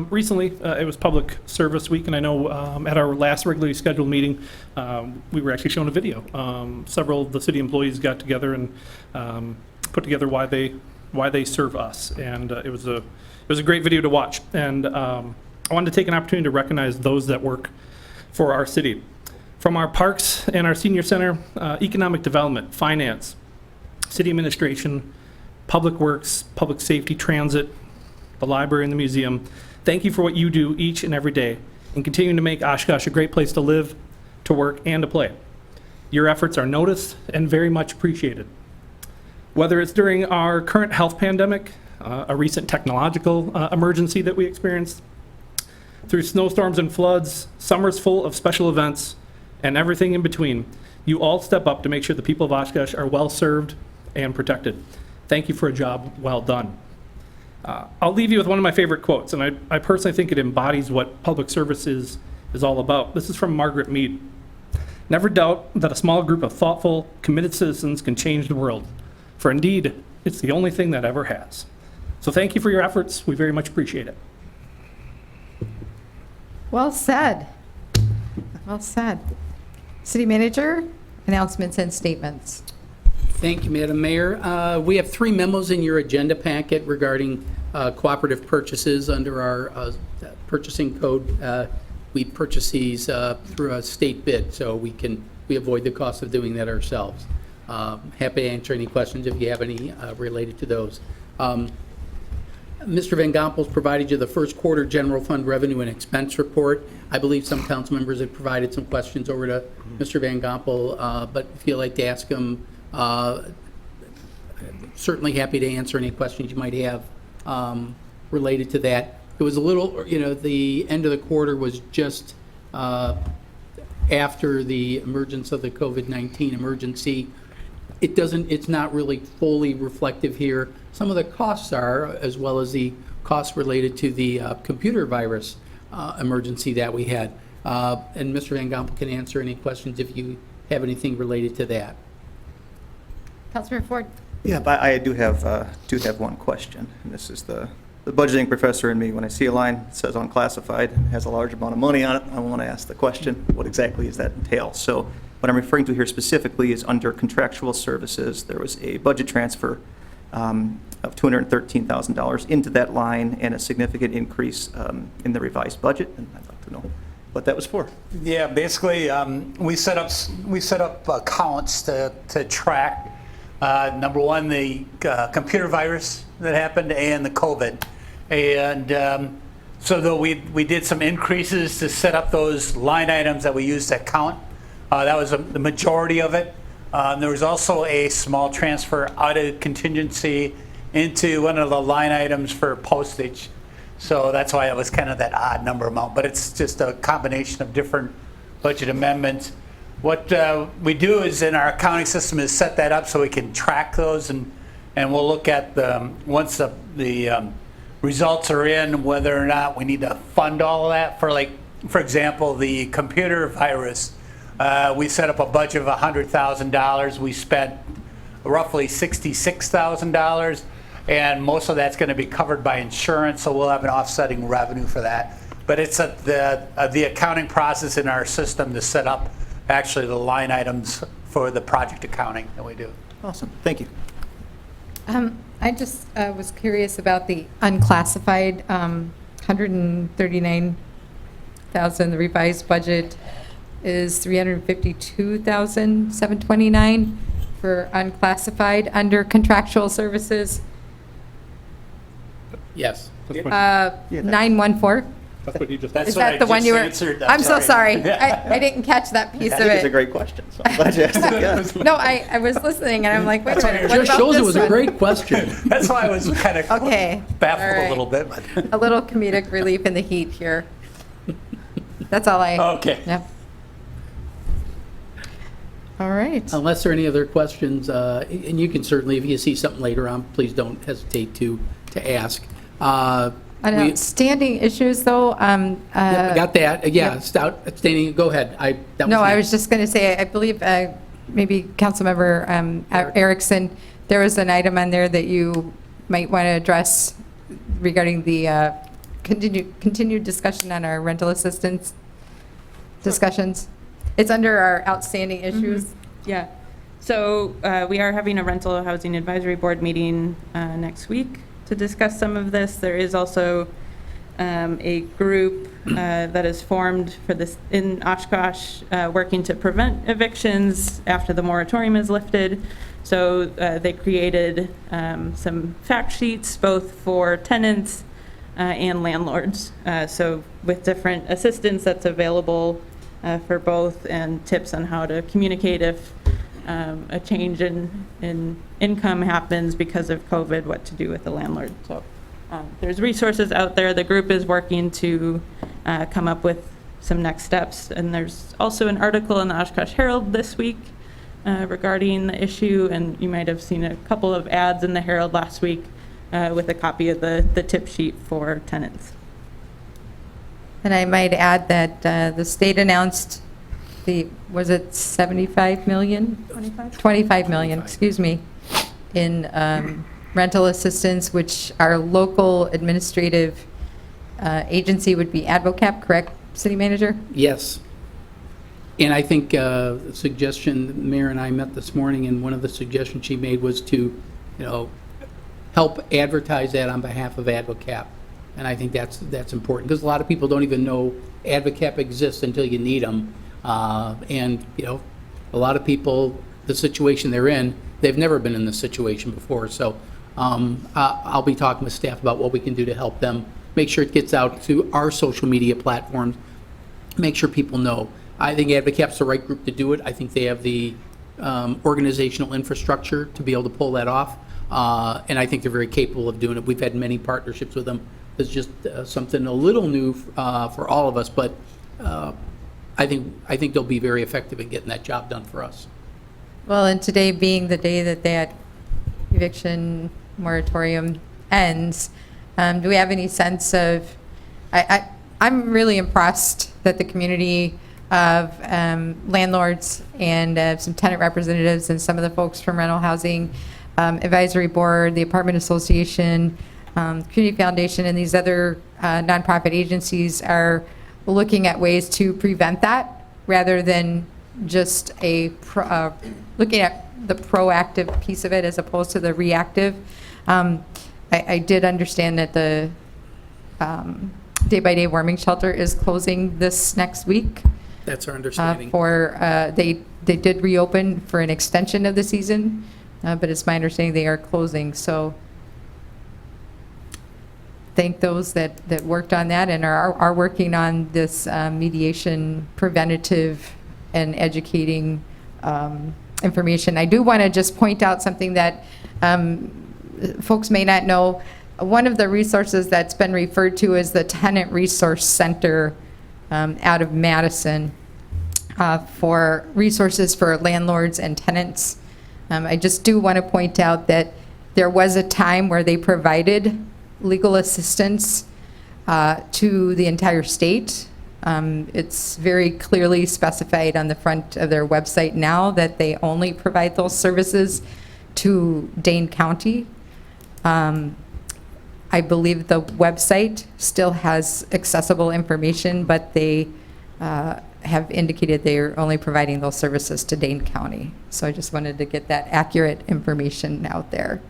Recently, it was Public Service Week, and I know at our last regularly scheduled meeting, we were actually shown a video. Several of the city employees got together and put together why they serve us, and it was a great video to watch. And I wanted to take an opportunity to recognize those that work for our city. From our parks and our senior center, economic development, finance, city administration, public works, public safety, transit, the library and the museum. Thank you for what you do each and every day and continuing to make Oshkosh a great place to live, to work, and to play. Your efforts are noticed and very much appreciated. Whether it's during our current health pandemic, a recent technological emergency that we experienced, through snowstorms and floods, summers full of special events, and everything in between, you all step up to make sure the people of Oshkosh are well served and protected. Thank you for a job well done. I'll leave you with one of my favorite quotes, and I personally think it embodies what public service is all about. This is from Margaret Mead. Never doubt that a small group of thoughtful, committed citizens can change the world, for indeed, it's the only thing that ever has. So thank you for your efforts. We very much appreciate it. Well said. Well said. City Manager, announcements and statements. Thank you, Madam Mayor. We have 3 memos in your agenda packet regarding cooperative purchases under our purchasing code. We purchase these through a state bid, so we avoid the cost of doing that ourselves. Happy to answer any questions if you have any related to those. Mr. Van Gompel's provided you the first quarter general fund revenue and expense report. I believe some council members have provided some questions over to Mr. Van Gompel, but if you'd like to ask him, certainly happy to answer any questions you might have related to that. It was a little, the end of the quarter was just after the emergence of the COVID-19 emergency. It's not really fully reflective here. Some of the costs are, as well as the costs related to the computer virus emergency that we had. And Mr. Van Gompel can answer any questions if you have anything related to that. Councilmember Ford. Yeah, but I do have one question, and this is the budgeting professor in me. When I see a line that says unclassified, and has a large amount of money on it, I want to ask the question, what exactly does that entail? So what I'm referring to here specifically is under contractual services, there was a budget transfer of $213,000 into that line and a significant increase in the revised budget, and I'd like to know what that was for. Yeah, basically, we set up accounts to track, number one, the computer virus that happened and the COVID. And so though we did some increases to set up those line items that we used to count, that was the majority of it. There was also a small transfer out of contingency into one of the line items for postage. So that's why it was kind of that odd number amount, but it's just a combination of different budget amendments. What we do is in our accounting system is set that up so we can track those, and we'll look at once the results are in, whether or not we need to fund all of that. For example, the computer virus, we set up a budget of $100,000. We spent roughly $66,000, and most of that's going to be covered by insurance, so we'll have an offsetting revenue for that. But it's the accounting process in our system to set up actually the line items for the project accounting that we do. Awesome, thank you. I just was curious about the unclassified, 139,000. The revised budget is 352,729 for unclassified under contractual services. Yes. That's what- 914. that's what you just. That's Is what I that the one just you were? answered. I'm so sorry. I didn't catch that piece I of think it's a it. great question, so I'm glad you asked it. Yeah. No, I was listening and I'm like, wait a minute. It what Just about shows it this was a one? great question. That's why I was kind of Okay. baffled All right. a little bit. But A little comedic relief in the heat here. That's all I. Okay. Yep. All right. Unless there are any other questions, and you can certainly, if you see something later on, please don't hesitate to ask. On We- outstanding issues, though, Yeah, got that, yeah, outstanding, go ahead. That no, I next. was just going to say, I believe maybe Councilmember Erickson, there was an item on there that you might want to address regarding the continued discussion on our rental assistance discussions. It's under our outstanding issues. Yeah. So we are having a rental housing advisory board meeting next week to discuss some of this. There is also a group that is formed for this in Oshkosh working to prevent evictions after the moratorium is lifted. So they created some fact sheets both for tenants and landlords. So with different assistance that's available for both, and tips on how to communicate if a change in income happens because of COVID, what to do with the landlord. So there's resources out there. The group is working to come up with some next steps. And there's also an article in the Oshkosh Herald this week regarding the issue. And you might have seen a couple of ads in the Herald last week with a copy of the tip sheet for tenants. And I might add that the state announced was it 75 million? 25 million, excuse me, in rental assistance, which our local administrative agency would be Advocap, correct, City Manager? Yes. And I think suggestion, the mayor and I met this morning, and one of the suggestions she made was to, help advertise that on behalf of Advocap. And I think that's important, because a lot of people don't even know Advocap exists until you need them. And, a lot of people, the situation they're in, they've never been in this situation before. So I'll be talking with staff about what we can do to help them, make sure it gets out to our social media platforms, make sure people know. I think Advocap's the right group to do it. I think they have the organizational infrastructure to be able to pull that off. And I think they're very capable of doing it. We've had many partnerships with them. It's just something a little new for all of us, but I think they'll be very effective in getting that job done for us. Well, and today being the day that that eviction moratorium ends, do we have any sense of, I'm really impressed that the community of landlords and some tenant representatives and some of the folks from Rental Housing Advisory Board, the Apartment Association, Community Foundation, and these other nonprofit agencies are looking at ways to prevent that rather than just looking at the proactive piece of it as opposed to the reactive. I did understand that the day-by-day warming shelter is closing this next week. That's our understanding. They did reopen for an extension of the season, but it's my understanding they are closing. So thank those that worked on that and are working on this mediation, preventative, and educating information. I do want to just point out something that folks may not know. One of the resources that's been referred to is the Tenant Resource Center out of Madison for resources for landlords and tenants. I just do want to point out that there was a time where they provided legal assistance to the entire state. It's very clearly specified on the front of their website now that they only provide those services to Dane County. I believe the website still has accessible information, but they have indicated they're only providing those services to Dane County. So I just wanted to get that accurate information out there.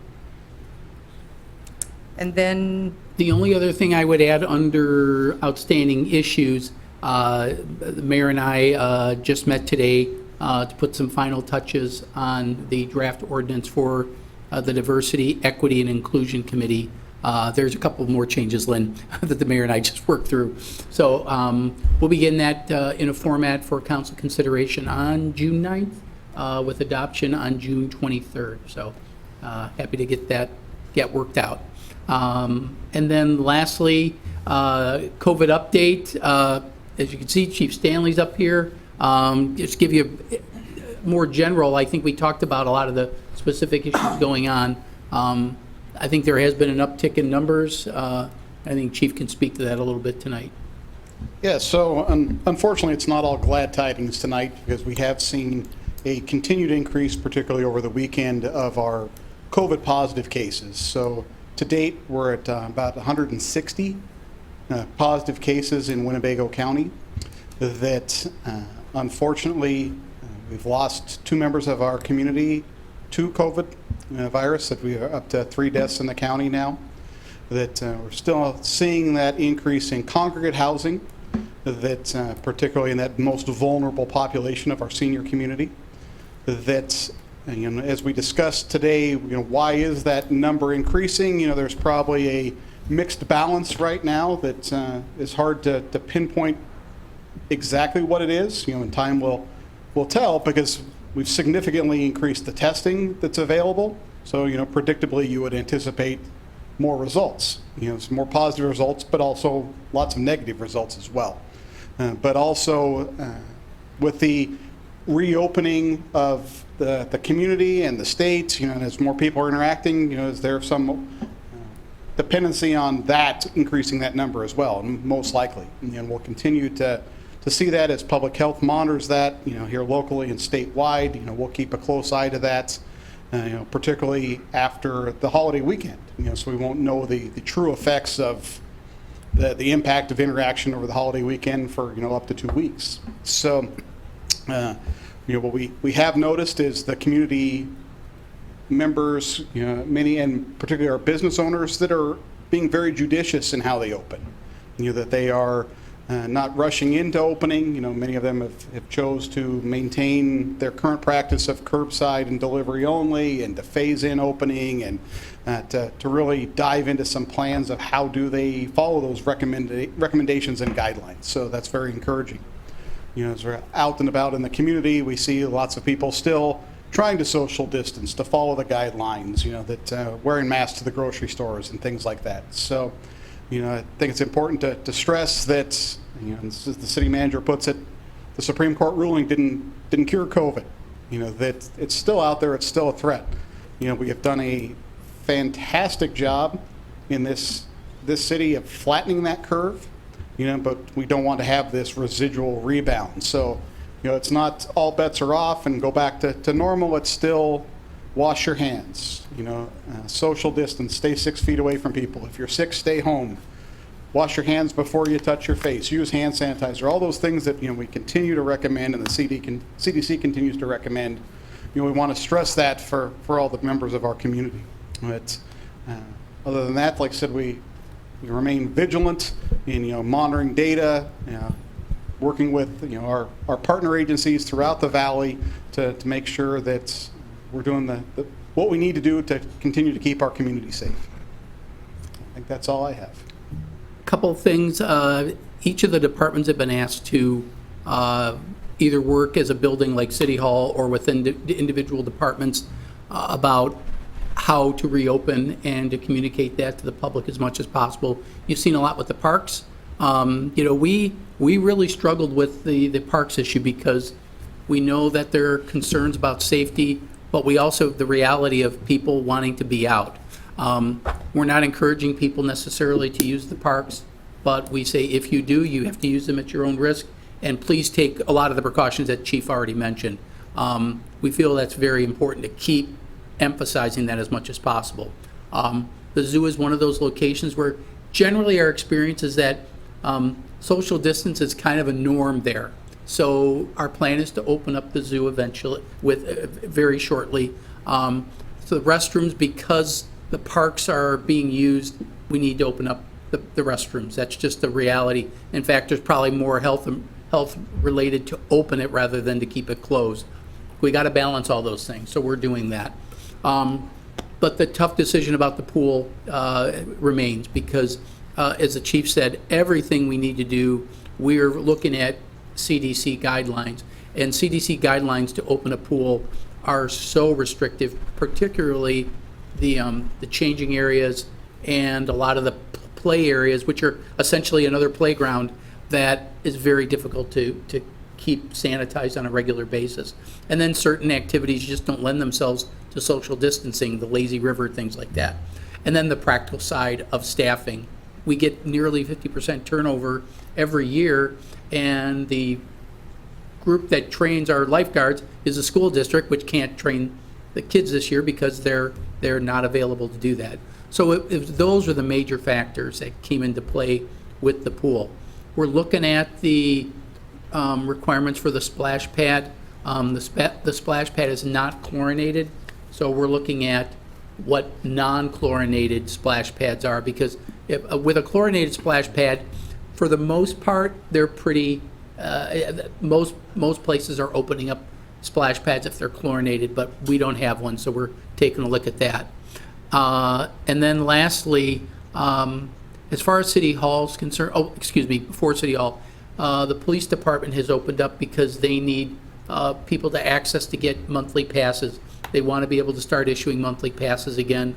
And then The only other thing I would add under outstanding issues, the mayor and I just met today to put some final touches on the draft ordinance for the Diversity, Equity, and Inclusion Committee. There's a couple more changes, Lynn, that the mayor and I just worked through. So we'll be getting that in a format for council consideration on June 9th with adoption on June 23rd. So happy to get that worked out. And then lastly, COVID update. As you can see, Chief Stanley's up here. Just give you more general, I think we talked about a lot of the specific issues going on. I think there has been an uptick in numbers. I think Chief can speak to that a little bit tonight. Yeah, so unfortunately, it's not all glad tidings tonight because we have seen a continued increase, particularly over the weekend, of our COVID positive cases. So to date, we're at about 160 positive cases in Winnebago County that unfortunately we've lost 2 members of our community to COVID virus, that we are up to 3 deaths in the county now, that we're still seeing that increase in congregate housing, that particularly in that most vulnerable population of our senior community, that as we discussed today, why is that number increasing? There's probably a mixed balance right now that is hard to pinpoint exactly what it is. And time will tell, because we've significantly increased the testing that's available. So, predictably, you would anticipate more results. Some more positive results, but also lots of negative results as well. But also, with the reopening of the community and the state, and as more people are interacting, is there some dependency on that increasing that number as well? And most likely, and we'll continue to see that as public health monitors that, here locally and statewide. We'll keep a close eye to that, particularly after the holiday weekend. So we won't know the true effects of the impact of interaction over the holiday weekend for up to 2 weeks. So what we have noticed is the community members, many, and particularly our business owners, that are being very judicious in how they open. That they are not rushing into opening. Many of them have chose to maintain their current practice of curbside and delivery only, and to phase in opening, and to really dive into some plans of how do they follow those recommendations and guidelines. So that's very encouraging. As we're out and about in the community, we see lots of people still trying to social distance, to follow the guidelines, that wearing masks to the grocery stores and things like that. So, I think it's important to stress that, as the city manager puts it, the Supreme Court ruling didn't cure COVID. That it's still out there, it's still a threat. We have done a fantastic job in this city of flattening that curve, but we don't want to have this residual rebound. So, it's not all bets are off and go back to normal. It's still wash your hands, social distance, stay 6 feet away from people. If you're sick, stay home. Wash your hands before you touch your face. Use hand sanitizer. All those things that we continue to recommend, and the CDC continues to recommend. We want to stress that for all the members of our community. But other than that, like I said, we remain vigilant in monitoring data, working with our partner agencies throughout the valley to make sure that we're doing what we need to do to continue to keep our community safe. I think that's all I have. Couple of things. Each of the departments have been asked to either work as a building like City Hall or within the individual departments about how to reopen and to communicate that to the public as much as possible. You've seen a lot with the parks. We really struggled with the parks issue because we know that there are concerns about safety, but we also have the reality of people wanting to be out. We're not encouraging people necessarily to use the parks, but we say if you do, you have to use them at your own risk, and please take a lot of the precautions that Chief already mentioned. We feel that's very important to keep emphasizing that as much as possible. The zoo is one of those locations where generally our experience is that social distance is kind of a norm there. So our plan is to open up the zoo eventually, very shortly. So the restrooms, because the parks are being used, we need to open up the restrooms. That's just the reality. In fact, there's probably more health related to open it rather than to keep it closed. We got to balance all those things, so we're doing that. But the tough decision about the pool remains because, as the chief said, everything we need to do, we're looking at CDC guidelines. And CDC guidelines to open a pool are so restrictive, particularly the changing areas and a lot of the play areas, which are essentially another playground, that is very difficult to keep sanitized on a regular basis. And then certain activities just don't lend themselves to social distancing, the lazy river, things like that. And then the practical side of staffing. We get nearly 50% turnover every year, and the group that trains our lifeguards is a school district, which can't train the kids this year because they're not available to do that. So those are the major factors that came into play with the pool. We're looking at the requirements for the splash pad. The splash pad is not chlorinated, so we're looking at what non-chlorinated splash pads are, because with a chlorinated splash pad, for the most part, they're pretty, most places are opening up splash pads if they're chlorinated, but we don't have one, so we're taking a look at that. And then lastly, as far as City Hall's concerned, before City Hall, the police department has opened up because they need people to access to get monthly passes. They want to be able to start issuing monthly passes again.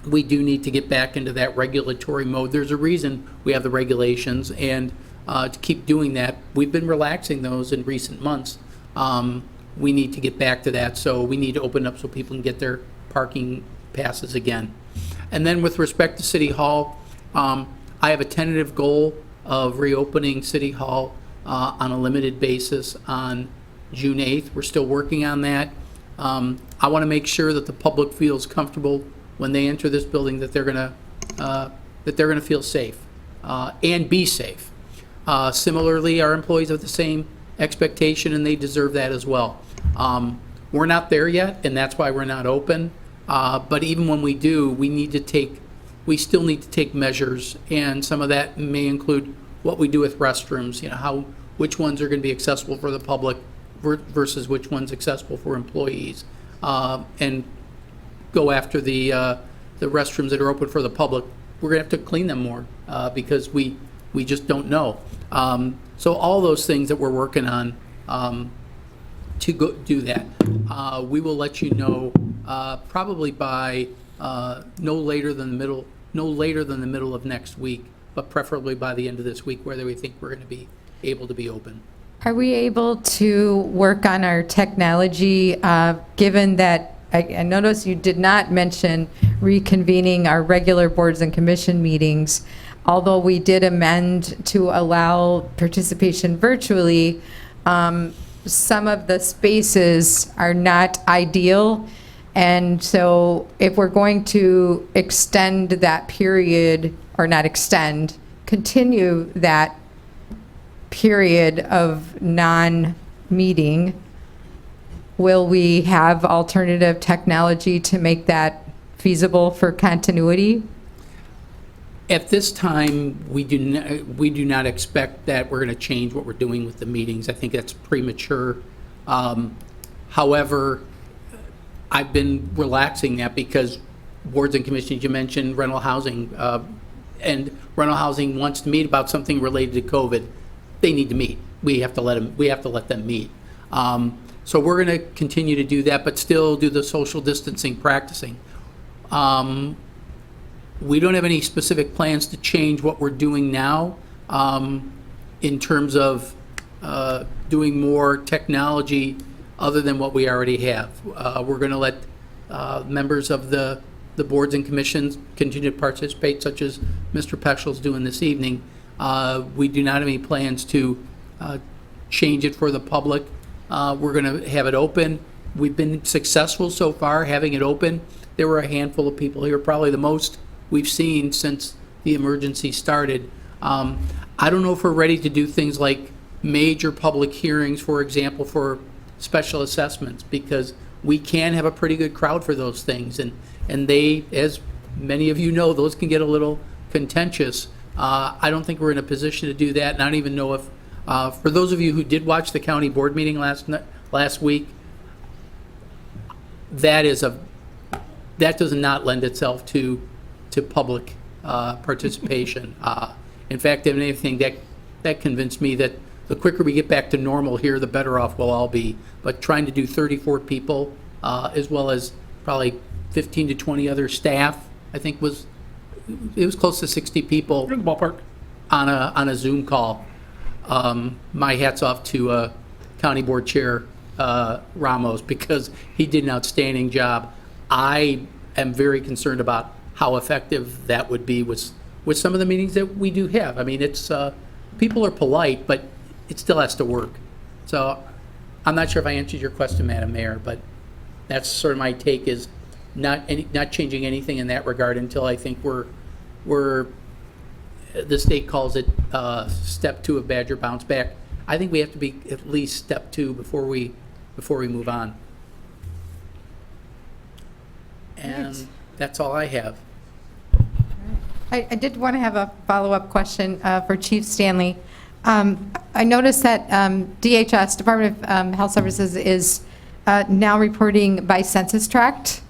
We do need to get back into that regulatory mode. There's a reason we have the regulations, and to keep doing that, we've been relaxing those in recent months. We need to get back to that, so we need to open up so people can get their parking passes again. And then with respect to City Hall, I have a tentative goal of reopening City Hall on a limited basis on June 8th. We're still working on that. I want to make sure that the public feels comfortable when they enter this building, that they're going to feel safe and be safe. Similarly, our employees have the same expectation, and they deserve that as well. We're not there yet, and that's why we're not open. But even when we do, we still need to take measures, and some of that may include what we do with restrooms. Which ones are going to be accessible for the public versus which ones accessible for employees, and go after the restrooms that are open for the public. We're going to have to clean them more because we just don't know. So all those things that we're working on to go do that, we will let you know probably by no later than the middle of next week, but preferably by the end of this week, whether we think we're going to be able to be open. Are we able to work on our technology, given that I noticed you did not mention reconvening our regular boards and commission meetings, although we did amend to allow participation virtually. Some of the spaces are not ideal, and so if we're going to extend that period, or not extend, continue that period of non-meeting, will we have alternative technology to make that feasible for continuity? At this time, we do not expect that we're going to change what we're doing with the meetings. I think that's premature. However, I've been relaxing that because boards and commissions, you mentioned rental housing, and rental housing wants to meet about something related to COVID. They need to meet. we have to let them meet. So we're going to continue to do that, but still do the social distancing practicing. We don't have any specific plans to change what we're doing now in terms of doing more technology other than what we already have. We're going to let members of the boards and commissions continue to participate, such as Mr. Peschel's doing this evening. We do not have any plans to change it for the public. We're going to have it open. We've been successful so far having it open. There were a handful of people here, probably the most we've seen since the emergency started. I don't know if we're ready to do things like major public hearings, for example, for special assessments, because we can have a pretty good crowd for those things. And they, as many of you know, those can get a little contentious. I don't think we're in a position to do that, and I don't even know if, for those of you who did watch the county board meeting last week, that does not lend itself to public participation. In fact, if anything, that convinced me that the quicker we get back to normal here, the better off we'll all be. But trying to do 34 people, as well as probably 15 to 20 other staff, I think it was close to 60 people. You're in the ballpark. On a Zoom call. My hat's off to County Board Chair Ramos, because he did an outstanding job. I am very concerned about how effective that would be with some of the meetings that we do have. I mean, it's people are polite, but it still has to work. So I'm not sure if I answered your question, Madam Mayor, but that's sort of my take, is not changing anything in that regard until I think we're the state calls it step 2 of Badger bounce back. I think we have to be at least step 2 before we move on. And that's all I have. I did want to have a follow-up question for Chief Stanley. I noticed that DHS, Department of Health Services, is now reporting by census tract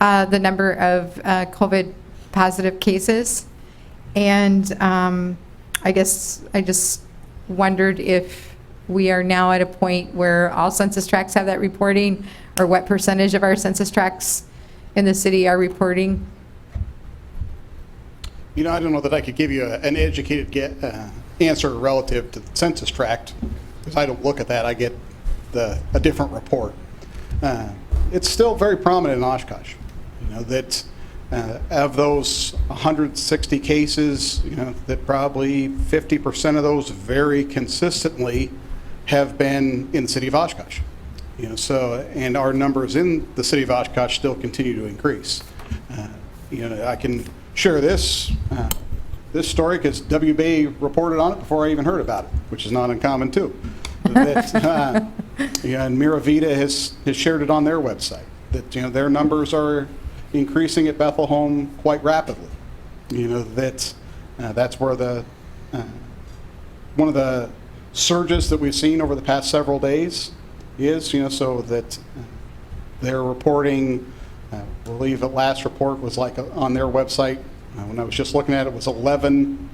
the number of COVID positive cases. And I guess I just wondered if we are now at a point where all census tracts have that reporting, or what percentage of our census tracts in the city are reporting. You know, I don't know that I could give you an educated answer relative to the census tract, because I don't look at that. I get a different report. It's still very prominent in Oshkosh. You know, that of those 160 cases, you know, that probably 50% of those very consistently have been in the city of Oshkosh. You know, so, and our numbers in the city of Oshkosh still continue to increase. You know, I can share this story because WBA reported on it before I even heard about it, which is not uncommon too. That, yeah, and Miravita has shared it on their website, that, you know, their numbers are increasing at Bethel Home quite rapidly. You know, that's where one of the surges that we've seen over the past several days is, you know, so that they're reporting, I believe the last report was like on their website, when I was just looking at it, was 11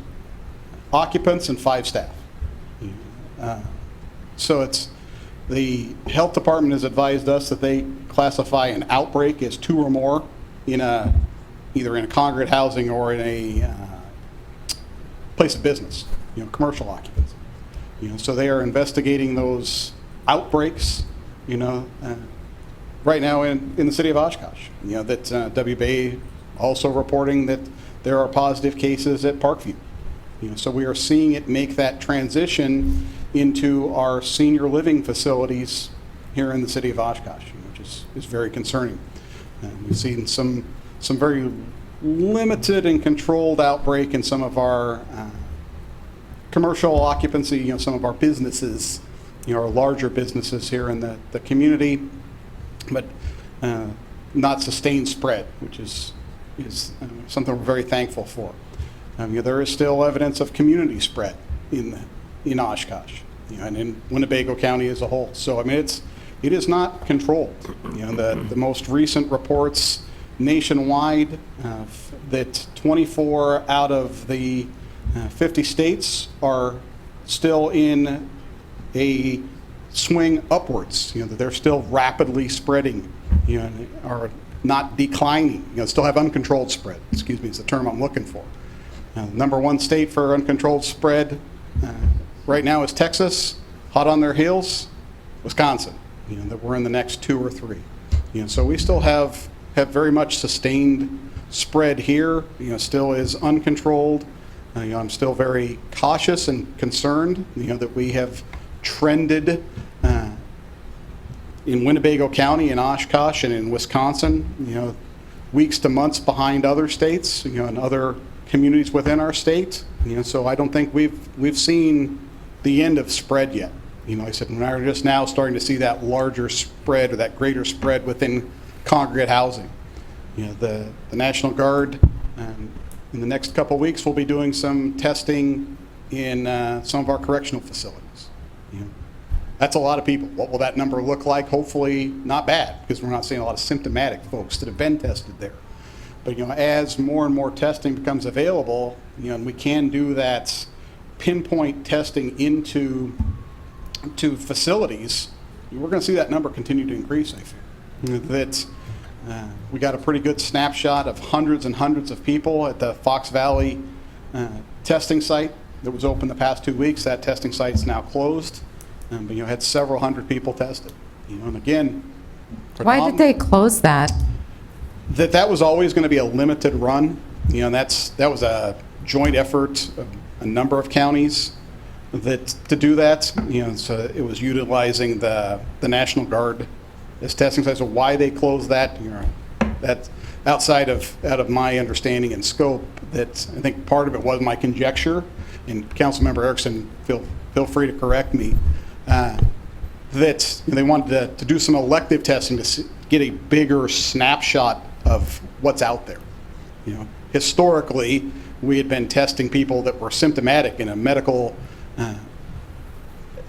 occupants and 5 staff. So it's, the health department has advised us that they classify an outbreak as 2 or more in either in a congregate housing or in a place of business, you know, commercial occupancy. You know, so they are investigating those outbreaks, you know, right now in the city of Oshkosh. You know, that WBA also reporting that there are positive cases at Parkview. You know, so we are seeing it make that transition into our senior living facilities here in the city of Oshkosh, which is very concerning. We've seen some very limited and controlled outbreak in some of our commercial occupancy, you know, some of our businesses, you know, our larger businesses here in the community, but not sustained spread, which is something we're very thankful for. You know, there is still evidence of community spread in Oshkosh, you know, and in Winnebago County as a whole. So I mean, it is not controlled. You know, the most recent reports nationwide that 24 out of the 50 states are still in a swing upwards, that they're still rapidly spreading, or not declining, still have uncontrolled spread, excuse me, is the term I'm looking for. Number one state for uncontrolled spread right now is Texas, hot on their heels, Wisconsin, that we're in the next 2 or 3. So we still have very much sustained spread here, still is uncontrolled. I'm still very cautious and concerned, that we have trended in Winnebago County, in Oshkosh, and in Wisconsin, weeks to months behind other states, and other communities within our state. So I don't think we've seen the end of spread yet. I said, we're just now starting to see that larger spread, or that greater spread within congregate housing. The National Guard, in the next couple of weeks, we'll be doing some testing in some of our correctional facilities. That's a lot of people. What will that number look like? Hopefully not bad, because we're not seeing a lot of symptomatic folks that have been tested there. But as more and more testing becomes available, and we can do that pinpoint testing into facilities, we're going to see that number continue to increase, I feel. That we got a pretty good snapshot of hundreds and hundreds of people at the Fox Valley testing site that was open the past 2 weeks. That testing site is now closed. But had several hundred people tested. And again, Why did they close that? that was always going to be a limited run. And that was a joint effort of a number of counties to do that. So it was utilizing the National Guard as testing sites. So why they closed that, that's out of my understanding and scope. That I think part of it was my conjecture. And Councilmember Erickson, feel free to correct me. That they wanted to do some elective testing to get a bigger snapshot of what's out there. Historically, we had been testing people that were symptomatic, and a medical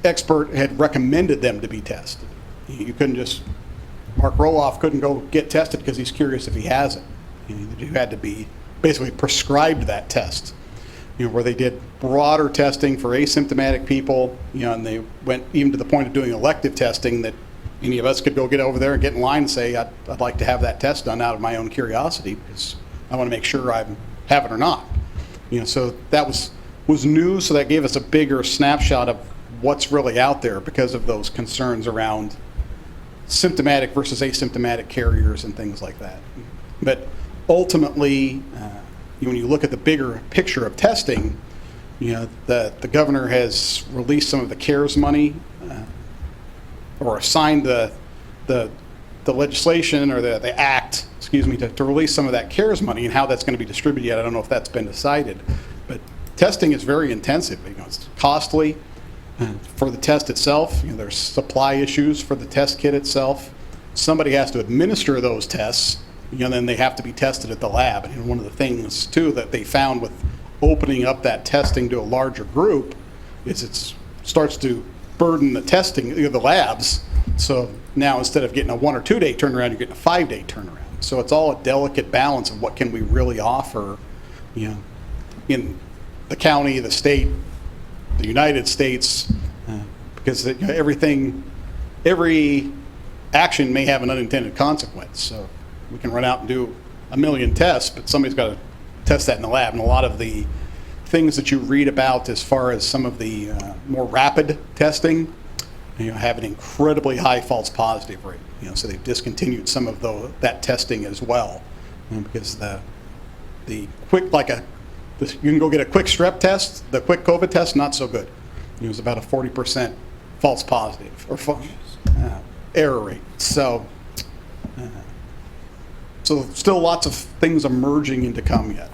expert had recommended them to be tested. You couldn't just, Mark Roloff couldn't go get tested because he's curious if he has it. You had to be basically prescribed that test. Where they did broader testing for asymptomatic people, and they went even to the point of doing elective testing that any of us could go get over there and get in line and say, I'd like to have that test done out of my own curiosity because I want to make sure I have it or not. So that was new, so that gave us a bigger snapshot of what's really out there because of those concerns around symptomatic versus asymptomatic carriers and things like that. But ultimately, when you look at the bigger picture of testing, the governor has released some of the CARES money, or signed the legislation or the act, excuse me, to release some of that CARES money, and how that's going to be distributed yet, I don't know if that's been decided. But testing is very intensive. It's costly for the test itself. There's supply issues for the test kit itself. Somebody has to administer those tests. Then they have to be tested at the lab. And one of the things, too, that they found with opening up that testing to a larger group is it starts to burden the testing, the labs. So now instead of getting a 1 or 2 day turnaround, you're getting a 5-day turnaround. So it's all a delicate balance of what can we really offer, in the county, the state, the United States, because every action may have an unintended consequence. So we can run out and do 1 million tests, but somebody's got to test that in the lab. And a lot of the things that you read about as far as some of the more rapid testing, have an incredibly high false positive rate. So they've discontinued some of that testing as well, because the quick, you can go get a quick strep test, the quick COVID test, not so good. It was about a 40% false positive or error rate. So still lots of things emerging and to come yet.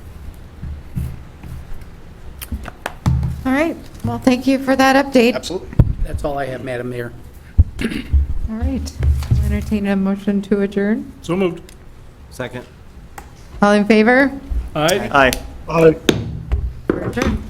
All right, well, thank you for that update. Absolutely. That's all I have, Madam Mayor. All right, I'll entertain a motion to adjourn. So moved. Second. All in favor? Aye. Aye. Aye. We're adjourned.